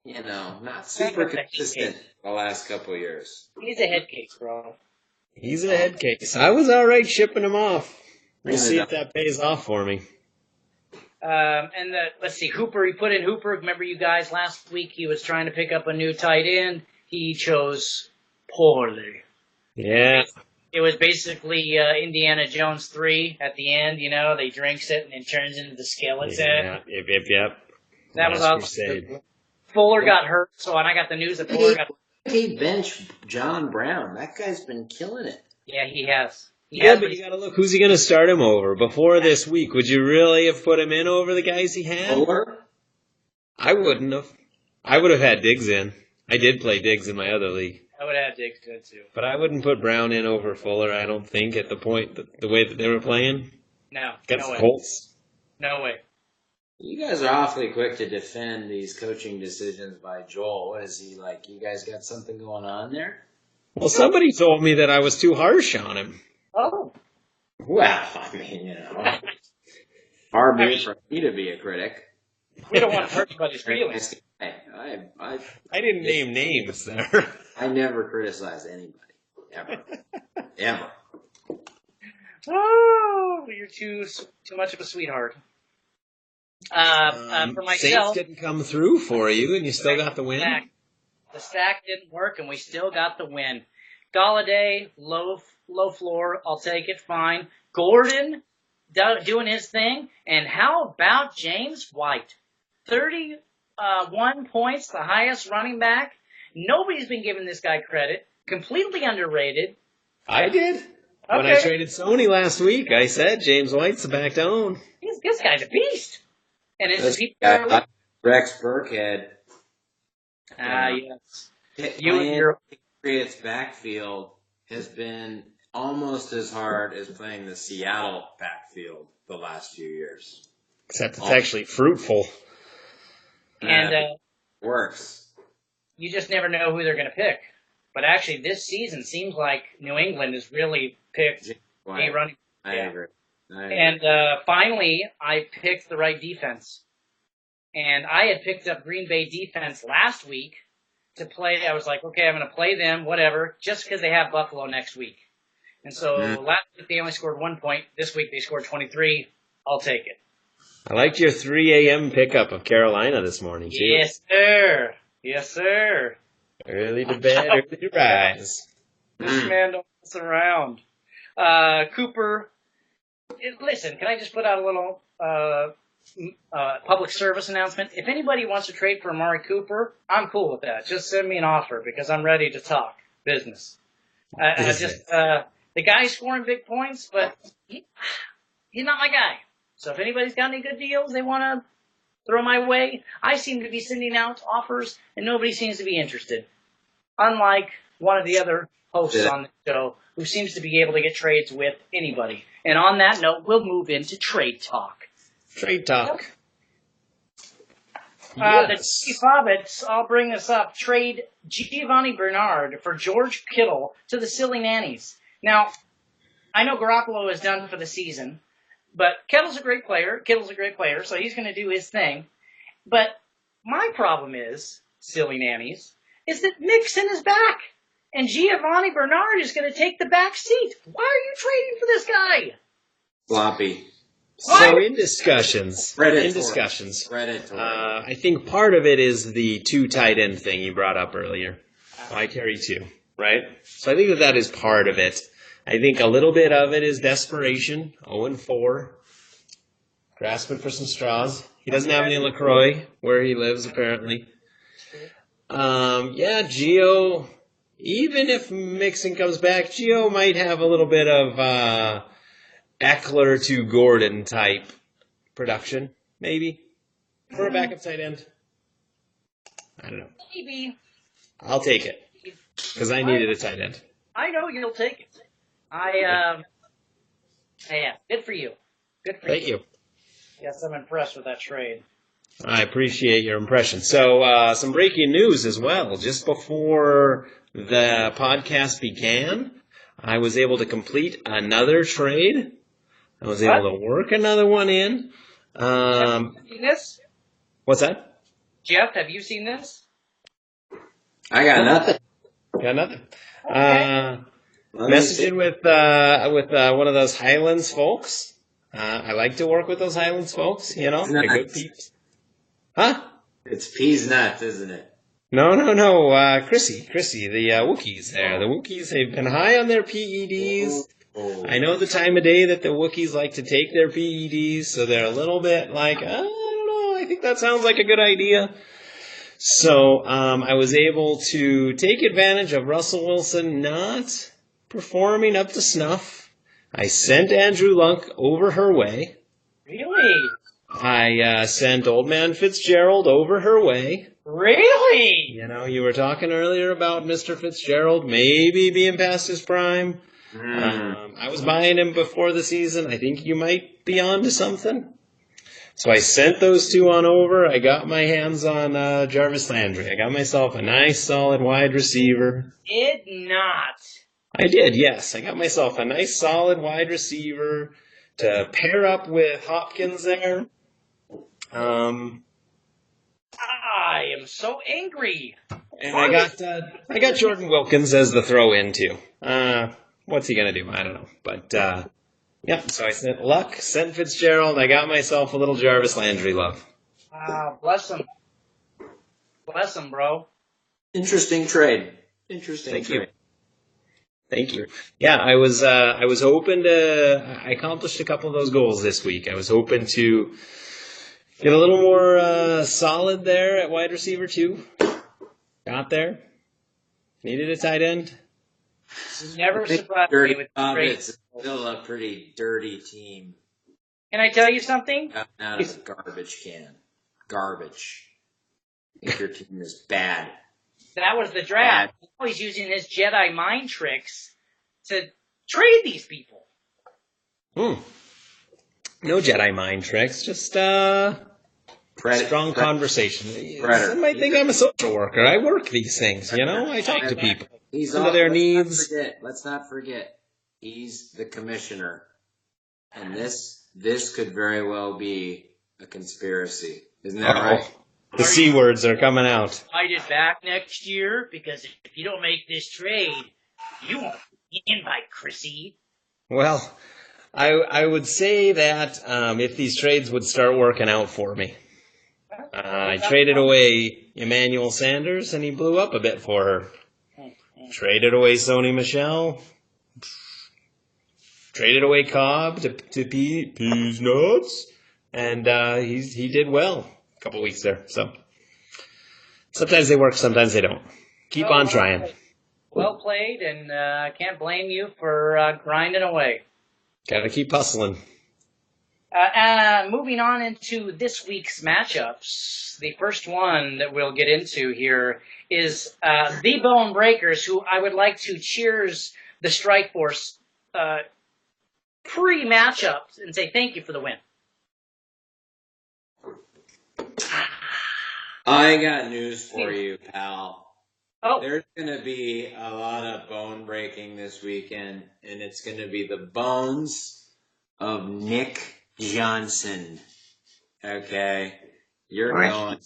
not super consistent the last couple of years. He's a head case, bro. He's a head case. I was all right shipping him off. We'll Bring it see if up. that pays off for me. Let's see, Hooper, he put in Hooper. Remember you guys last week, he was trying to pick up a new tight end. He chose poorly. Yeah. It was basically Indiana Jones 3 at the end, they drinks it and it turns into the skeleton. Yeah. Yep. That was Last awesome. Crusade. Fuller got hurt, so when I got the news that Fuller got He bench John Brown. That guy's been killing it. Yeah, he has. But you got to look, who's he going to start him over? Before this week, would you really have put him in over the guys he had? Fuller? I wouldn't have. I would have had Diggs in. I did play Diggs in my other league. I would have Diggs good too. But I wouldn't put Brown in over Fuller, I don't think, at the point, the way that they were playing. No, Against no the way. Colts. No way. You guys are awfully quick to defend these coaching decisions by Joel. What is he like? You guys got something going on there? Well, somebody told me that I was too harsh on him. Oh. Well, I mean, hard move for me to be a critic. We don't want to hurt anybody's feelings. I didn't name names there. I never criticize anybody. Ever. Ever. Oh, you're too much of a sweetheart. For myself, Saints didn't come through for you, and you still got the win. The stack didn't work, and we still got the win. Galladay, low floor, I'll take it, fine. Gordon doing his thing, and how about James White? 31 points, the highest running back. Nobody's been giving this guy credit. Completely underrated. I did. When I traded Sony last week, I said James White's the back to own. This guy's a beast. And it's Rex Burkhead. Yes. Your Patriots backfield has been almost as hard as playing the Seattle backfield the last few years. Except it's actually fruitful. And works. You just never know who they're going to pick. But actually, this season seems like New England has really picked a running. I agree. And finally, I picked the right defense. And I had picked up Green Bay defense last week to play. I was like, okay, I'm going to play them, whatever, just because they have Buffalo next week. And so last week they only scored 1 point. This week they scored 23. I'll take it. I liked your 3 a.m. pickup of Carolina this morning, too. Yes, sir. Yes, sir. Early to bed, early to rise. This man don't mess around. Cooper, listen, can I just put out a little public service announcement? If anybody wants to trade for Amari Cooper, I'm cool with that. Just send me an offer because I'm ready to talk business. The guy's scoring big points, but he's not my guy. So if anybody's got any good deals they want to throw my way, I seem to be sending out offers, and nobody seems to be interested. Unlike one of the other hosts on the show who seems to be able to get trades with anybody. And on that note, we'll move into trade talk. Trade talk. Yes. The Hobbits, I'll bring this up, trade Giovanni Bernard for George Kittle to the Silly Nannies. Now, I know Garoppolo is done for the season, but Kittle's a great player, so he's going to do his thing. But my problem is, Silly Nannies, is that Mixon is back, and Giovanni Bernard is going to take the back seat. Why are you trading for this guy? Sloppy. So in discussions, I think part of it is the 2 tight end thing you brought up earlier. I carry 2, right? So I think that is part of it. I think a little bit of it is desperation, 0-4, grasping for some straws. He doesn't have any LaCroix where he lives, apparently. Gio, even if Mixon comes back, Gio might have a little bit of Eckler to Gordon type production, maybe, for a backup tight end. I don't know. Maybe. I'll take it, because I needed a tight end. I know you'll take it. Good for you. Thank you. Yes, I'm impressed with that trade. I appreciate your impression. So, some breaking news as well. Just before the podcast began, I was able to complete another trade. I was able to work another one in. Have you seen this? What's that? Jeff, have you seen this? I got nothing. Got nothing. Okay. Messaging with one of those Highlands folks. I like to work with those Highlands folks. You know, they're good peeps. Huh? It's peas nuts, isn't it? No. Chrissy, the Wookiees there. The Wookiees, they've been high on their PEDs. Oh. I know the time of day that the Wookiees like to take their PEDs, so they're a little bit like, I don't know, I think that sounds like a good idea. So I was able to take advantage of Russell Wilson not performing up to snuff. I sent Andrew Luck over her way. Really? I sent Old Man Fitzgerald over her way. Really? You know, you were talking earlier about Mr. Fitzgerald maybe being past his prime. I was buying him before the season. I think you might be on to something. So I sent those two on over. I got my hands on Jarvis Landry. I got myself a nice, solid wide receiver. Did not. I did, yes. I got myself a nice, solid wide receiver to pair up with Hopkins there. I am so angry. And I got Jordan Wilkins as the throw-in too. What's he gonna do? I don't know. But yeah. So I sent Luck, sent Fitzgerald. I got myself a little Jarvis Landry love. Bless him. Bless him, bro. Interesting trade. Thank you. Yeah, I was hoping I accomplished a couple of those goals this week. I was hoping to get a little more solid there at wide receiver too. Got there. Needed a tight end. Never surprised me with trade. It's still a pretty dirty team. Can I tell you something? Out of a garbage can. Garbage. If your team is bad. That was the draft. He's using his Jedi mind tricks to trade these people. No Jedi mind tricks, just strong conversation. Some might think I'm a social worker. I work these things, you know? I talk to people. Into their needs. Let's not forget, he's the commissioner. And this could very well be a conspiracy. Isn't that right? The C words are coming out. Invited back next year because if you don't make this trade, you won't be invited, Chrissy. Well, I would say that if these trades would start working out for me. I traded away Emmanuel Sanders, and he blew up a bit for her. Traded away Sony Michel. Traded away Cobb to Peas Nuts. And he did well a couple weeks there. So sometimes they work, sometimes they don't. Keep on trying. Well played, and I can't blame you for grinding away. Gotta keep hustling. Moving on into this week's matchups, the first one that we'll get into here is the Bone Breakers, who I would like to cheers the Strike Force pre-matchup and say thank you for the win. I got news for you, pal. Oh. There's going to be a lot of bone breaking this weekend, and it's going to be the bones of Nick Johnson. Okay? You're going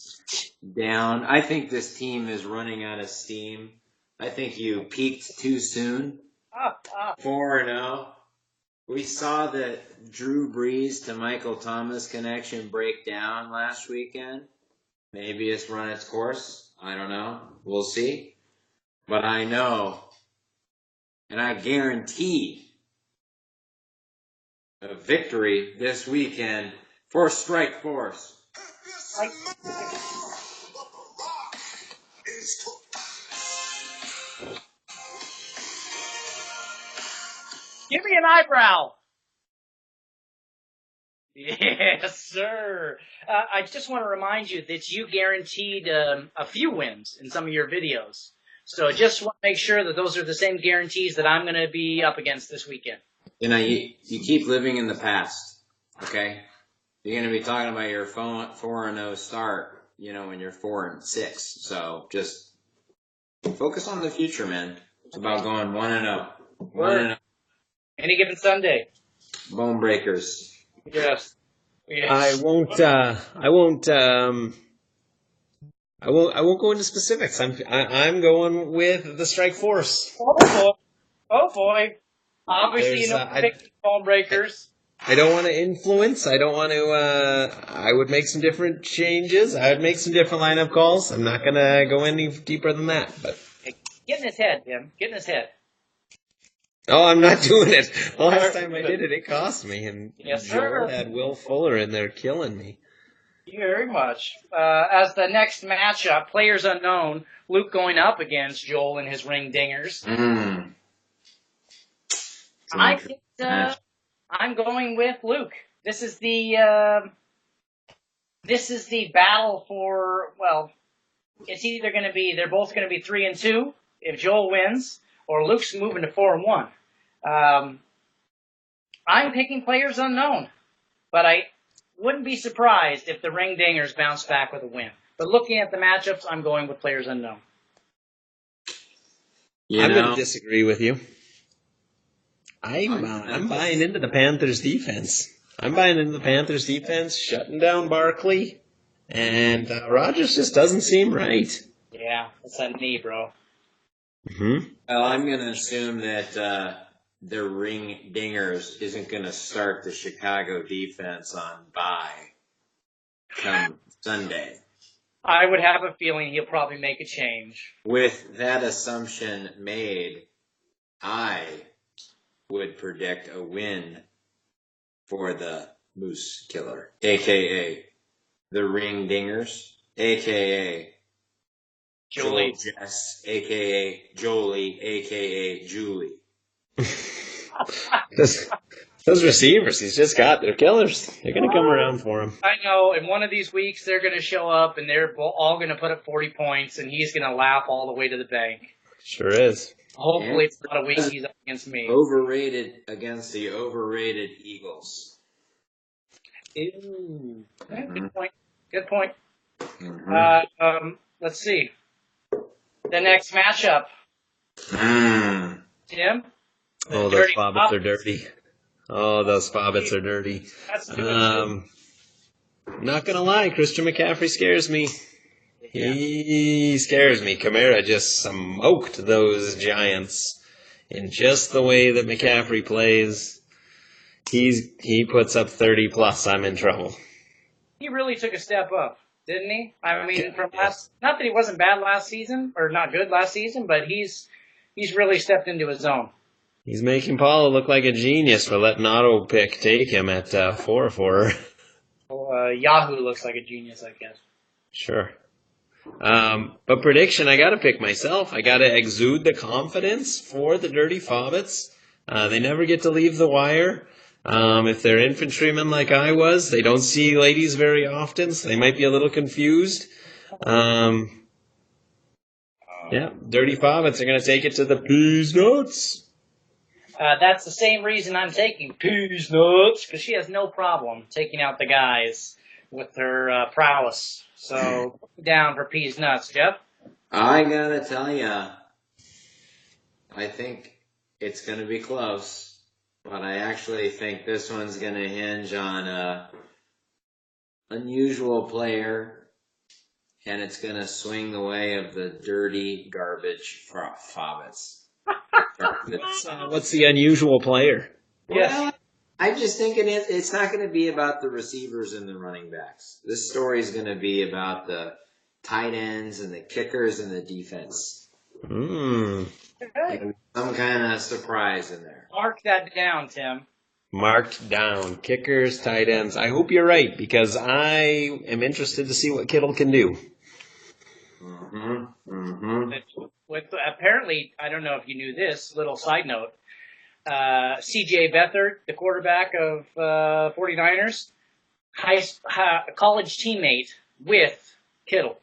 down. I think this team is running out of steam. I think you peaked too soon. 4-0. We saw the Drew Brees to Michael Thomas connection break down last weekend. Maybe it's run its course. I don't know. We'll see. But I know, and I guarantee, a victory this weekend for Strike Force. Give me an eyebrow. Yes, sir. I just want to remind you that you guaranteed a few wins in some of your videos. So just want to make sure that those are the same guarantees that I'm going to be up against this weekend. You know, you keep living in the past, okay? You're going to be talking about your 4-0 start, you know, when you're 4-6. So just focus on the future, man. It's about going 1-0. 1-0. Any given Sunday. Bone breakers. Yes. I won't go into specifics. I'm going with the Strike Force. Oh boy. Obviously, you know, pick phone breakers. I don't want to influence. I don't want to. I would make some different changes. I would make some different lineup calls. I'm not going to go any deeper than that. But Get in his head, Tim. Get in his head. oh, I'm not doing it. The last time I did it, it cost me. And Yes, Joel sir. had Will Fuller in there killing me. Very much. As the next matchup, players unknown, Luke going up against Joel and his ring dingers. I'm going with Luke. This is the battle for, well, it's either going to be, they're both going to be 3-2 if Joel wins, or Luke's moving to 4-1. I'm picking players unknown, but I wouldn't be surprised if the ring dingers bounce back with a win. But looking at the matchups, I'm going with players unknown. I'm going to disagree with you. I'm buying into the Panthers' defense. I'm buying into the Panthers' defense, shutting down Barkley, and Rodgers just doesn't seem right. Yeah, that's a knee, bro. Mm-hmm. Well, I'm going to assume that the ring dingers isn't going to start the Chicago defense on bye come Sunday. I would have a feeling he'll probably make a change. With that assumption made, I would predict a win for the Moose Killer, a.k.a. the Ring Dingers, a.k.a. Julie. Jess, a.k.a. Jolie, a.k.a. Julie. Those receivers he's just got, they're killers. They're going to come around for him. I know. In one of these weeks, they're going to show up, and they're all going to put up 40 points, and he's going to laugh all the way to the bank. Sure is. Hopefully it's not a week he's up against me. Overrated against the overrated Eagles. Ooh. Good point. Good point. Mm-hmm. Let's see. The next matchup. Tim? Oh, those Bobbits are dirty. Oh, those Bobbits are dirty. Not going to lie, Christian McCaffrey scares me. Yeah. He scares me. Kamara just smoked those Giants in just the way that McCaffrey plays. He puts up 30 plus. I'm in trouble. He really took a step up, didn't he? I mean, from not that he wasn't bad last season or not good last season, but he's really stepped into his own. He's making Paula look like a genius for letting auto pick take him at 4-4. Well, Yahoo looks like a genius, I guess. Sure. But prediction, I got to pick myself. I got to exude the confidence for the Dirty Fobbits. They never get to leave the wire. If they're infantrymen like I was, they don't see ladies very often, so they might be a little confused. Yeah, Dirty Fobbits are going to take it to the Peas Nuts. That's the same reason I'm taking Peas Nuts, because she has no problem taking out the guys with her prowess. So, down for Peas Nuts, Jeff? I gotta tell ya, I think it's gonna be close, but I actually think this one's gonna hinge on a unusual player, and it's gonna swing the way of the dirty garbage Fobbits. What's the unusual player? Yes. Well, I just think it's not going to be about the receivers and the running backs. This story is going to be about the tight ends and the kickers and the defense. Okay. Some kind of surprise in there. Mark that down, Tim. Marked down. Kickers, tight ends. I hope you're right, because I am interested to see what Kittle can do. With apparently, I don't know if you knew this, little side note, C.J. Beathard, the quarterback of 49ers, college teammate with Kittle.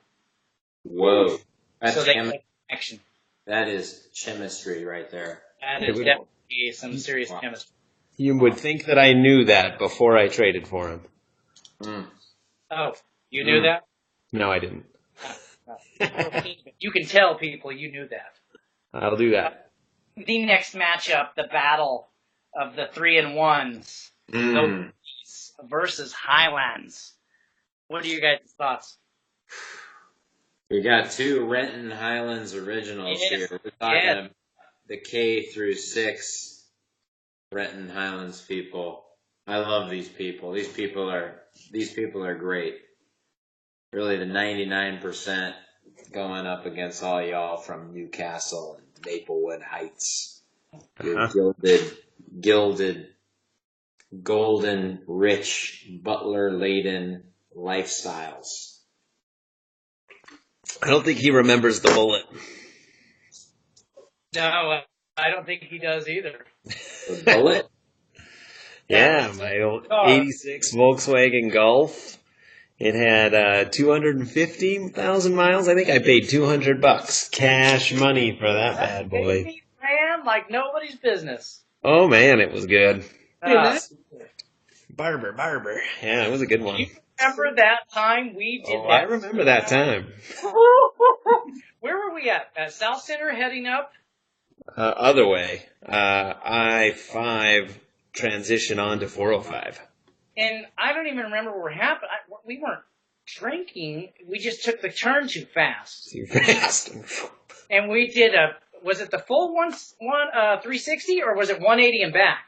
Whoa. That's so they have connection. That is chemistry right there. That is definitely some serious chemistry. You would think that I knew that before I traded for him. Oh, you knew that? No, I didn't. You can tell people you knew that. I'll do that. The next matchup, the battle of the 3-1s, versus Highlands. What are your guys' thoughts? We got two Renton Highlands originals here. We're talking about the K through 6 Renton Highlands people. I love these people. These people are great. Really, the 99% going up against all y'all from Newcastle and Maplewood Heights. Your gilded, golden, rich, butler-laden lifestyles. I don't think he remembers the bullet. No, I don't think he does either. The bullet? Yeah, my old 86 Volkswagen Golf. It had 215,000 miles. I think I paid $200 cash money for that bad boy. Man, like nobody's business. Oh man, it was good. Barber. Yeah, it was a good one. You remember that time we did that? I remember that time. Where were we at? At South Center heading up? Other way. I-5 transition on to 405. And I don't even remember what happened. We weren't drinking. We just took the turn too fast. Too fast. And we did was it the full 360 or was it 180 and back?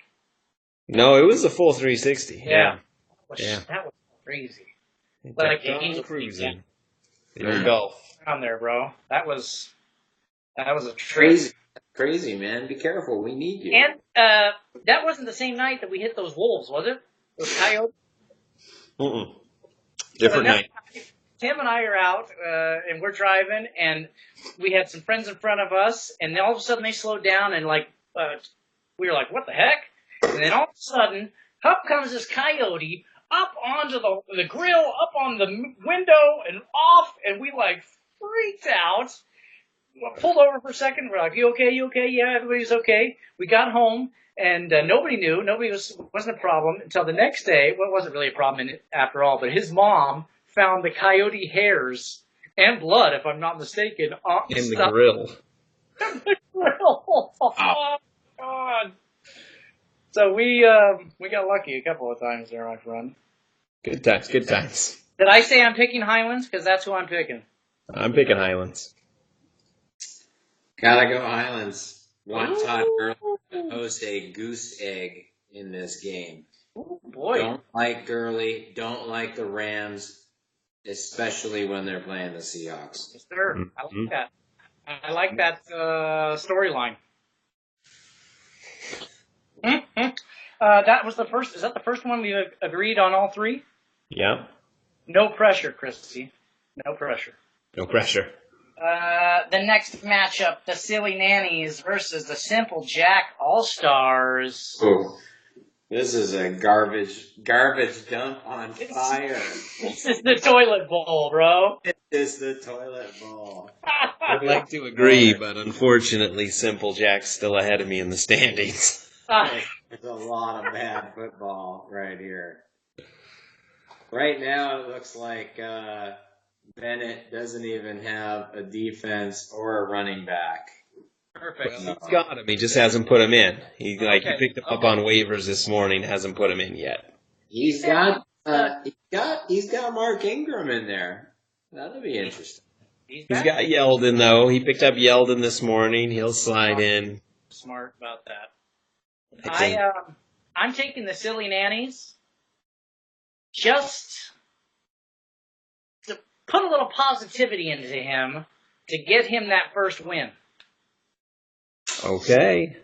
No, it was a full 360. Yeah. That was crazy. Like cruising. Your Golf. On there, bro. That was a Crazy, man. Be careful. We need you. And that wasn't the same night that we hit those wolves, was it? Those coyotes? Different night. Tim and I are out, and we're driving, and we had some friends in front of us, and then all of a sudden they slowed down, and we were like, what the heck? And then all of a sudden, up comes this coyote up onto the grill, up on the window, and off, and we freaked out. Pulled over for a second. We're like, you okay? You okay? Yeah, everybody's okay. We got home, and nobody knew. Wasn't a problem until the next day. Well, it wasn't really a problem after all, but his mom found the coyote hairs and blood, if I'm not mistaken, in the grill. In the grill. Oh, God. So we got lucky a couple of times there, my friend. Good times. Did I say I'm picking Highlands? Because that's who I'm picking. I'm picking Highlands. Gotta go Highlands. Want Todd Gurley to host a goose egg in this game. Oh, boy. Don't like Gurley. Don't like the Rams, especially when they're playing the Seahawks. Yes, sir. I like that. I like that storyline. That was the first. Is that the first one we agreed on all three? Yeah. No pressure, Christy. No pressure. No pressure. The next matchup, the Silly Nannies versus the Simple Jack All-Stars. Ooh. This is a garbage dump on fire. This is the toilet bowl, bro. It is the toilet bowl. I'd like to agree, but unfortunately, Simple Jack's still ahead of me in the standings. There's a lot of bad football right here. Right now, it looks like Bennett doesn't even have a defense or a running back. Perfect. Well, he's got him. He just hasn't put him in. He picked him up on waivers this morning. Hasn't put him in yet. He's got Mark Ingram in there. That'll be interesting. He's got Yeldon though. He picked up Yeldon this morning. He'll slide in. Smart about that. I'm taking the Silly Nannies. Just to put a little positivity into him to get him that first win. Okay.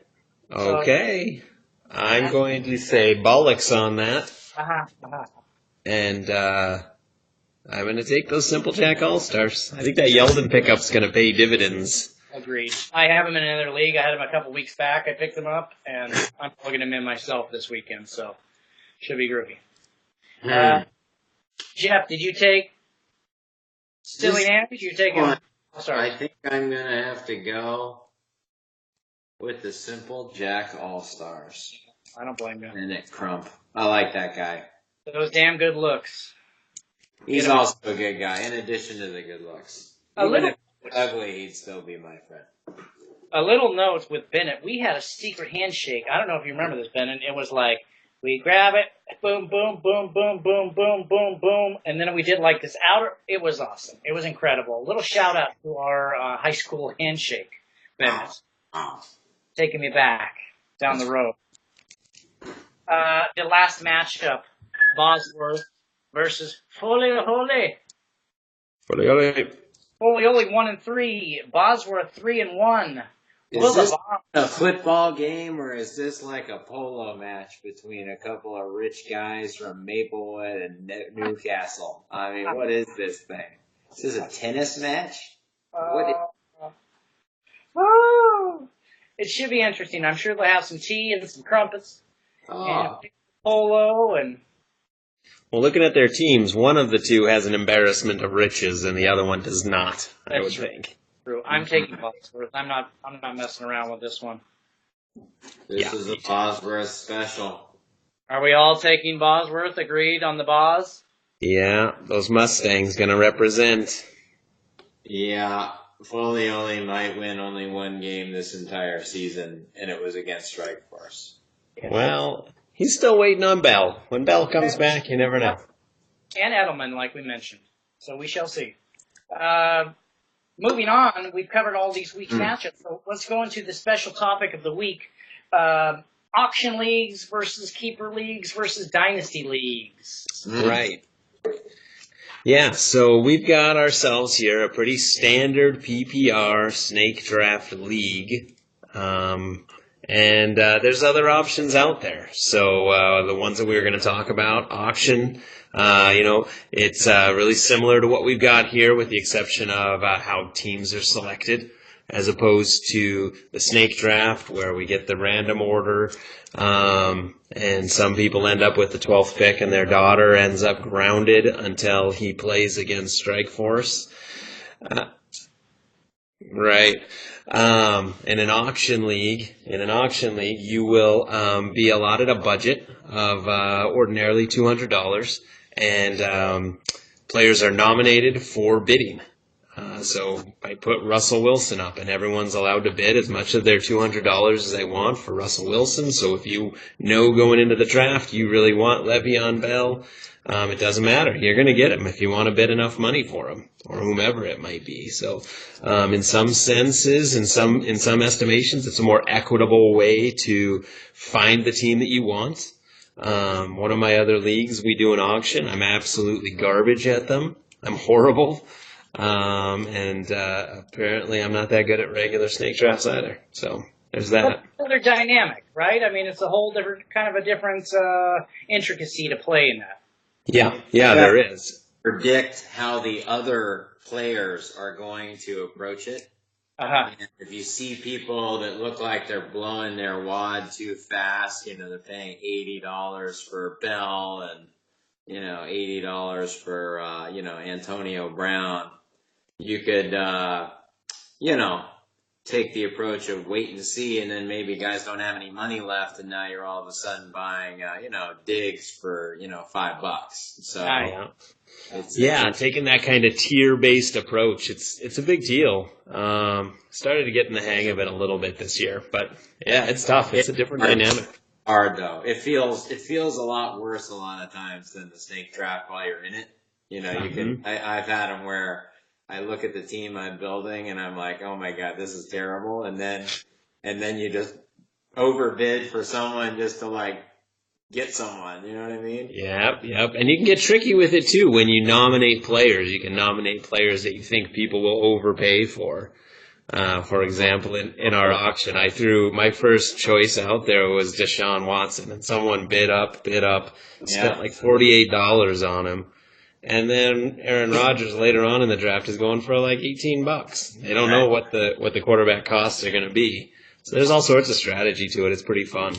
I'm going to say bollocks on that. And I'm going to take those Simple Jack All-Stars. I think that Yeldon pickup's going to pay dividends. Agreed. I have him in another league. I had him a couple weeks back. I picked him up, and I'm plugging him in myself this weekend, so should be groovy. Jeff, did you take Silly Nannies? You take him? I think I'm going to have to go with the Simple Jack All-Stars. I don't blame you. Bennett Crump. I like that guy. Those damn good looks. He's also a good guy, in addition to the good looks. Even if he's ugly, he'd still be my friend. A little note with Bennett. We had a secret handshake. I don't know if you remember this, Bennett. It was like, we grab it, boom, boom, boom, boom, boom, boom, boom, boom, and then we did like this outer. It was awesome. It was incredible. A little shout out to our high school handshake, Bennett. taking me back down the road. The last matchup, Bosworth versus Foley. Foley 1-3. Bosworth 3-1. Is this a football game, or is this like a polo match between a couple of rich guys from Maplewood and Newcastle? I mean, what is this thing? Is this a tennis match? It should be interesting. I'm sure they'll have some tea and some crumpets. Oh. And polo and... Well, looking at their teams, one of the two has an embarrassment of riches and the other one does not, I would think. True. I'm taking Bosworth. I'm not messing around with this one. This is a Bosworth special. Are we all taking Bosworth? Agreed on the Bos? Yeah, those Mustangs going to represent. Yeah, Foley only might win only one game this entire season, and it was against Strikeforce. Well, he's still waiting on Bell. When Bell comes back, you never know. And Edelman, like we mentioned. So we shall see. Moving on, we've covered all these week's matchups. So let's go into the special topic of the week. Auction leagues versus keeper leagues versus dynasty leagues. Right. Yeah, so we've got ourselves here a pretty standard PPR snake draft league. And there's other options out there. So the ones that we were going to talk about, auction, it's really similar to what we've got here with the exception of how teams are selected as opposed to the snake draft where we get the random order. And some people end up with the 12th pick and their daughter ends up grounded until he plays against Strikeforce. Right. In an auction league, you will be allotted a budget of ordinarily $200, and players are nominated for bidding. So I put Russell Wilson up, and everyone's allowed to bid as much of their $200 as they want for Russell Wilson. So if you know going into the draft you really want Le'Veon Bell, it doesn't matter. You're going to get him if you want to bid enough money for him, or whomever it might be. So in some senses, in some estimations, it's a more equitable way to find the team that you want. One of my other leagues, we do an auction. I'm absolutely garbage at them. I'm horrible. And apparently I'm not that good at regular snake drafts either. So there's that. Another dynamic, right? I mean, it's a whole different, intricacy to play in that. Yeah, there is. Predict how the other players are going to approach it. Uh-huh. And if you see people that look like they're blowing their wad too fast, they're paying $80 for Bell and, $80 for, Antonio Brown, you could, take the approach of wait and see, and then maybe guys don't have any money left, and now you're all of a sudden buying, Diggs for, $5. So, taking that kind of tier-based approach, it's a big deal. Started to get in the hang of it a little bit this year, but yeah, it's tough. It's a different dynamic. Hard though. It feels a lot worse a lot of times than the snake draft while you're in it. You can. I've had them where I look at the team I'm building and I'm like, oh my god, this is terrible, and then you just overbid for someone just to get someone. You know what I mean? Yep. And you can get tricky with it too when you nominate players. You can nominate players that you think people will overpay for. For example, in our auction, I threw my first choice out there was Deshaun Watson, and someone bid up, spent like $48 on him. And then Aaron Rodgers later on in the draft is going for like $18. They don't know what the quarterback costs are going to be. So there's all sorts of strategy to it. It's pretty fun.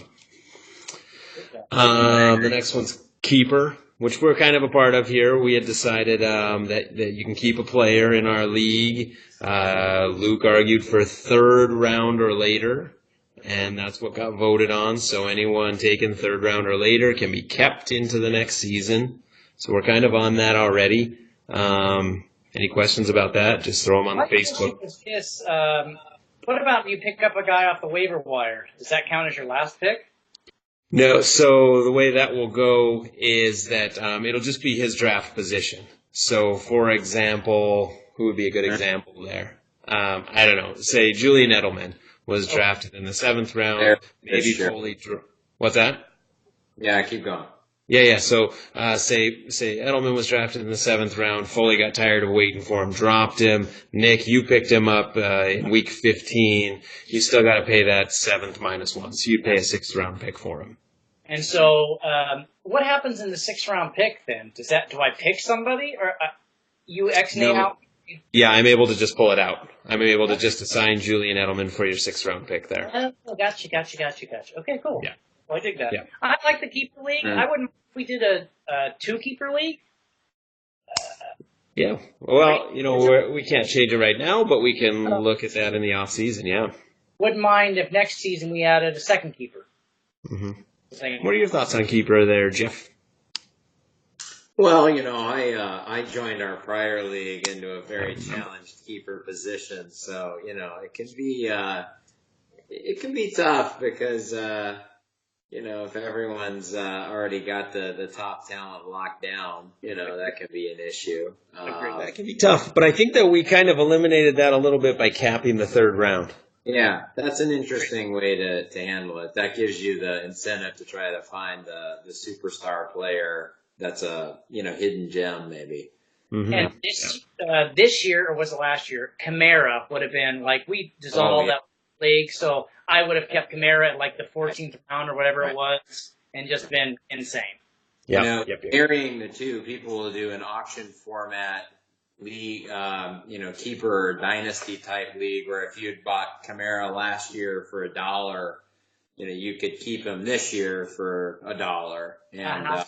The next one's keeper, which we're kind of a part of here. We had decided that you can keep a player in our league. Luke argued for third round or later, and that's what got voted on. So anyone taken third round or later can be kept into the next season. So we're kind of on that already. Any questions about that? Just throw them on the Facebook. What about you pick up a guy off the waiver wire? Does that count as your last pick? No, so the way that will go is that it'll just be his draft position. So, for example, who would be a good example there? I don't know. Say Julian Edelman. was drafted in the 7th round. There, Maybe sure. Foley. What's that? Yeah, keep going. Yeah. So, say Edelman was drafted in the 7th round. Foley got tired of waiting for him, dropped him. Nick, you picked him up in week 15. You still got to pay that 7th -1, so you'd pay a 6th round pick for him. And so, what happens in the 6th round pick then? Do I pick somebody or you X-nay out? Yeah, I'm able to just pull it out. I'm able to just assign Julian Edelman for your 6th round pick there. Oh, gotcha. Okay, cool. Yeah. Well, I dig that. Yeah. I like the keeper league. I wouldn't if we did a 2-keeper league. Yeah. Well, we can't change it right now, but we can look at that in the off season. Yeah. Wouldn't mind if next season we added a 2nd keeper. Mm-hmm. What are your thoughts on keeper there, Jeff? Well, I joined our prior league into a very challenged keeper position, so it can be tough because if everyone's already got the top talent locked down, that can be an issue. That can be tough, but I think that we kind of eliminated that a little bit by capping the 3rd round. Yeah, that's an interesting way to handle it. That gives you the incentive to try to find the superstar player that's a hidden gem maybe. Mm-hmm. And this year, or was it last year, Kamara would have been like we dissolved that league, so I would have kept Kamara at like the 14th round or whatever it was, and just been insane. Yeah. Marrying the two, people will do an auction format league, keeper dynasty type league, where if you had bought Kamara last year for $1, you could keep him this year for $1, and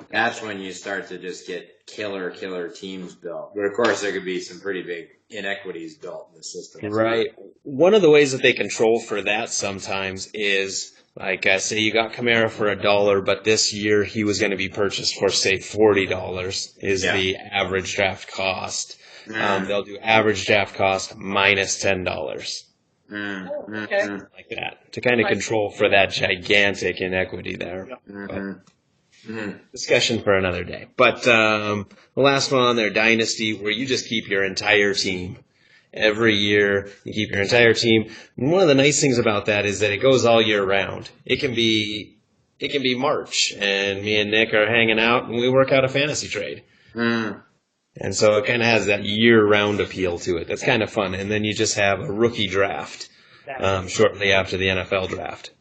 that's when you start to just get killer teams built. But of course, there could be some pretty big inequities built in the system. Right. One of the ways that they control for that sometimes is, like, say you got Kamara for $1, but this year he was going to be purchased for, say, $40 is the average draft cost. They'll do average draft cost minus $10. Okay. Like that, to kind of control for that gigantic inequity there. Discussion for another day. But the last one on there, Dynasty, where you just keep your entire team. Every year, you keep your entire team. And one of the nice things about that is that it goes all year round. It can be March, and me and Nick are hanging out, and we work out a fantasy trade. And so it kind of has that year-round appeal to it. That's kind of fun. And then you just have a rookie draft shortly after the NFL draft.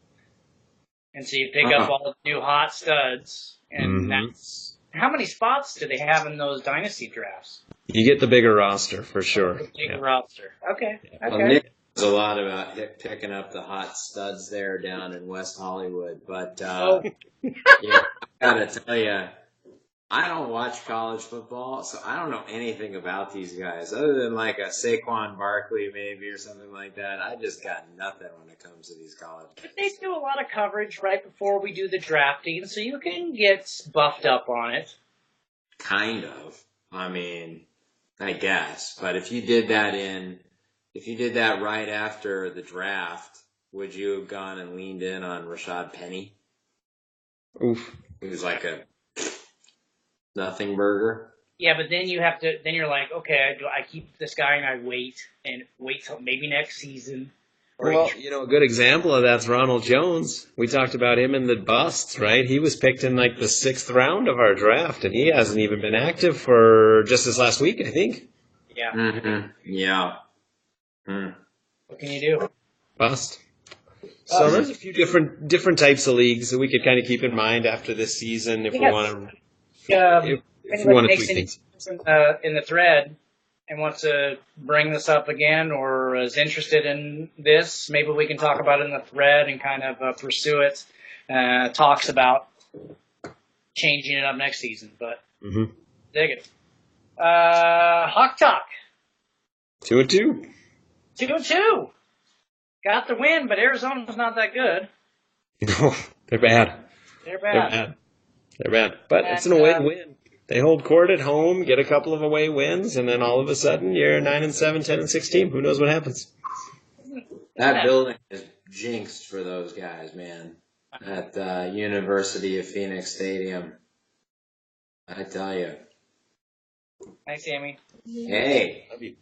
And so you pick up all the new hot studs. And that's how many spots do they have in those dynasty drafts? You get the bigger roster for sure. Bigger roster. Okay. Well, Nick knows a lot about picking up the hot studs there down in West Hollywood, but I gotta tell you, I don't watch college football, so I don't know anything about these guys other than like a Saquon Barkley maybe or something like that. I just got nothing when it comes to these college guys. They do a lot of coverage right before we do the drafting, so you can get buffed up on it. Kind of. I mean, I guess. But if you did that right after the draft, would you have gone and leaned in on Rashad Penny? Oof. He was like a nothing burger. Yeah, but then you're like, okay, I keep this guy and I wait till maybe next season. Well, a good example of that's Ronald Jones. We talked about him in the busts, right? He was picked in like the 6th round of our draft, and he hasn't even been active for just this last week, I think. Yeah. Mm-hmm. Yeah. What can you do? Bust. So there's a few different types of leagues that we could kind of keep in mind after this season if we want to. If we want to tweak things in the thread and wants to bring this up again or is interested in this, maybe we can talk about it in the thread and kind of pursue it. Talks about changing it up next season, but dig it. Hawk Talk. 2-2. 2-2. Got the win, but Arizona's not that good. No, they're bad. They're bad. But it's an away win. They hold court at home, get a couple of away wins, and then all of a sudden you're 9-7, 10-6 team. Who knows what happens? That building is jinxed for those guys, man. At the University of Phoenix Stadium. I tell you. Hi, Sammy. Hey. Love you.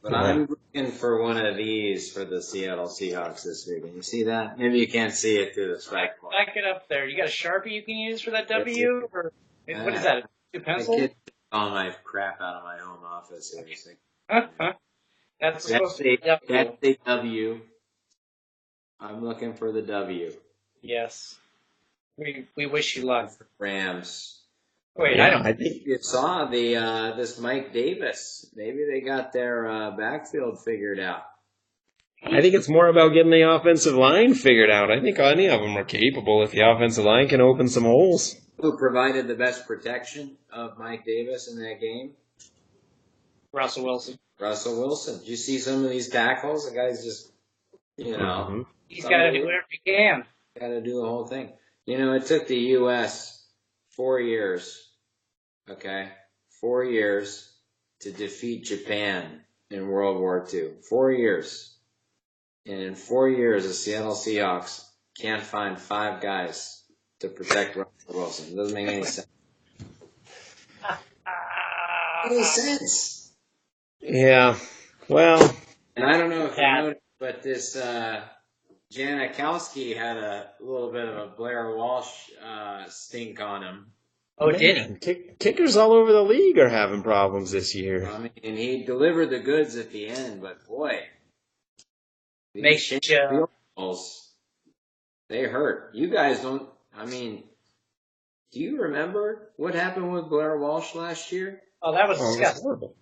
But I'm looking for one of these for the Seattle Seahawks this week. Can you see that? Maybe you can't see it through the strike bar. Back it up there. You got a Sharpie you can use for that W? Or what is that? Two I pencils? get all my crap out of my home office here. That's That's supposed to be a W. W. I'm looking for the W. Yes. We wish you luck. Rams. Wait, Yeah, I don't. I think You saw the this Mike Davis. Maybe they got their backfield figured out. it's more about getting the offensive line figured out. I think any of them are capable if the offensive line can open some holes. Who provided the best protection of Mike Davis in that game? Russell Wilson. Russell Wilson. Did you see some of these tackles? The guy's just, Mhm. He's got to do whatever he can. got to do the whole thing. It took the U.S. 4 years, 4 years to defeat Japan in World War II. 4 years. And in 4 years, the Seattle Seahawks can't find 5 guys to protect Russell Wilson. It doesn't make any sense. Any sense. Yeah. Well, And I don't know if you noticed, but this Janikowski had a little bit of a Blair Walsh stink on him. Oh, did he? Kickers all over the league are having problems this year. I mean, he delivered the goods at the end, but boy, Makes you. field goals, they hurt. You guys don't. I mean, do you remember what happened with Blair Walsh last year? Oh, that was Oh, it was disgusting. horrible.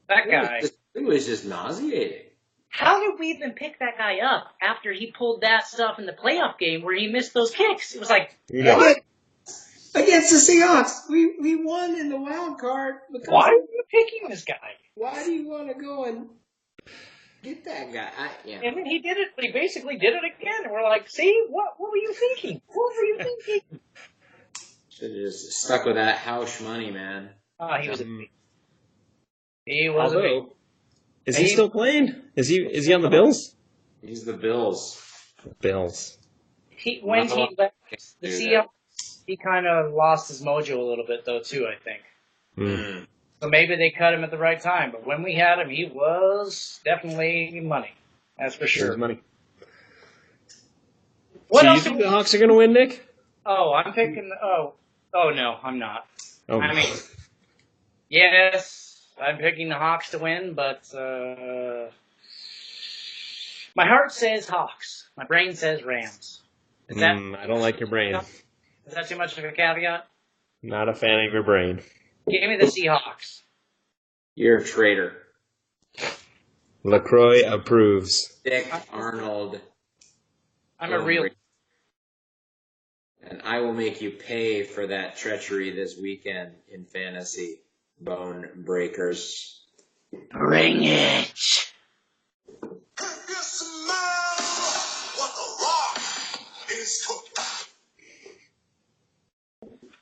That guy. It was just nauseating. How did we even pick that guy up after he pulled that stuff in the playoff game where he missed those kicks? It was like, what? Against the Seahawks, we won in the wild card. Why are you picking this guy? Why do you want to go and get that guy? And then he did it. He basically did it again. And we're like, see, what were you thinking? What were you thinking? Should have just stuck with that house money, man. He was a beast. He was a beast. Is he still playing? Is he on the Bills? He's the Bills. Bills. When he left the Seahawks, he kind of lost his mojo a little bit, though, too, I think. Mm. So maybe they cut him at the right time. But when we had him, he was definitely money. That's for sure. Money. What so else you think the Hawks are going to win, Nick? Oh, I'm picking. Oh, no, I'm not. Oh. I mean, yes, I'm picking the Hawks to win, but my heart says Hawks. My brain says Rams. Is that? I don't like your brain. Is that too much of a caveat? Not a fan of your brain. Give me the Seahawks. You're a traitor. LaCroix approves. Dick Arnold. I'm a real. And I will make you pay for that treachery this weekend in fantasy, Bone Breakers. Bring it.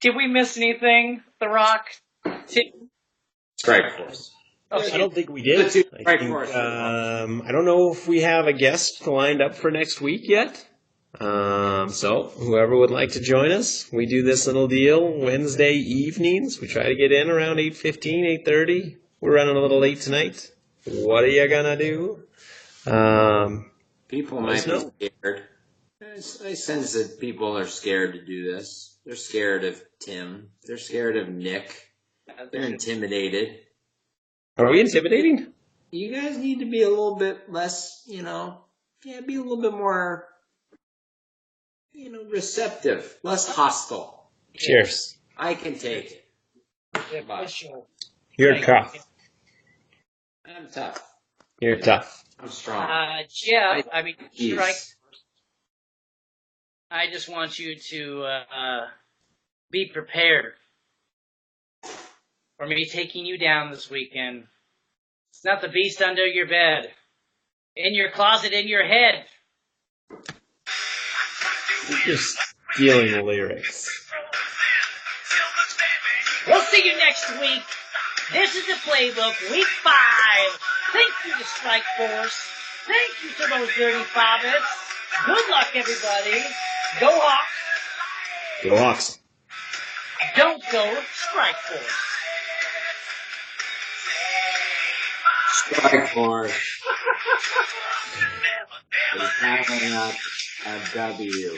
Did we miss anything? The Rock? Strike Force. Oh, I don't think we did. I don't know if we have a guest lined up for next week yet. So whoever would like to join us, we do this little deal Wednesday evenings. We try to get in around 8:15, 8:30. We're running a little late tonight. What are you gonna do? People might be scared. I sense that people are scared to do this. They're scared of Tim. They're scared of Nick. They're intimidated. Are we intimidating? You guys need to be a little bit less, be a little bit more, receptive, less hostile. Cheers. I can take it. Yeah, sure. You're tough. I'm tough. You're tough. I'm strong. Jeff, Strike. I just want you to be prepared for me taking you down this weekend. It's not the beast under your bed, in your closet, in your head. You're just stealing the lyrics. We'll see you next week. This is the Playbook, Week 5. Thank you to Strike Force. Thank you to those dirty Bobbits. Good luck, everybody. Go Hawks. Go Hawks. Don't go Strike Force. Strike Force is having us a W.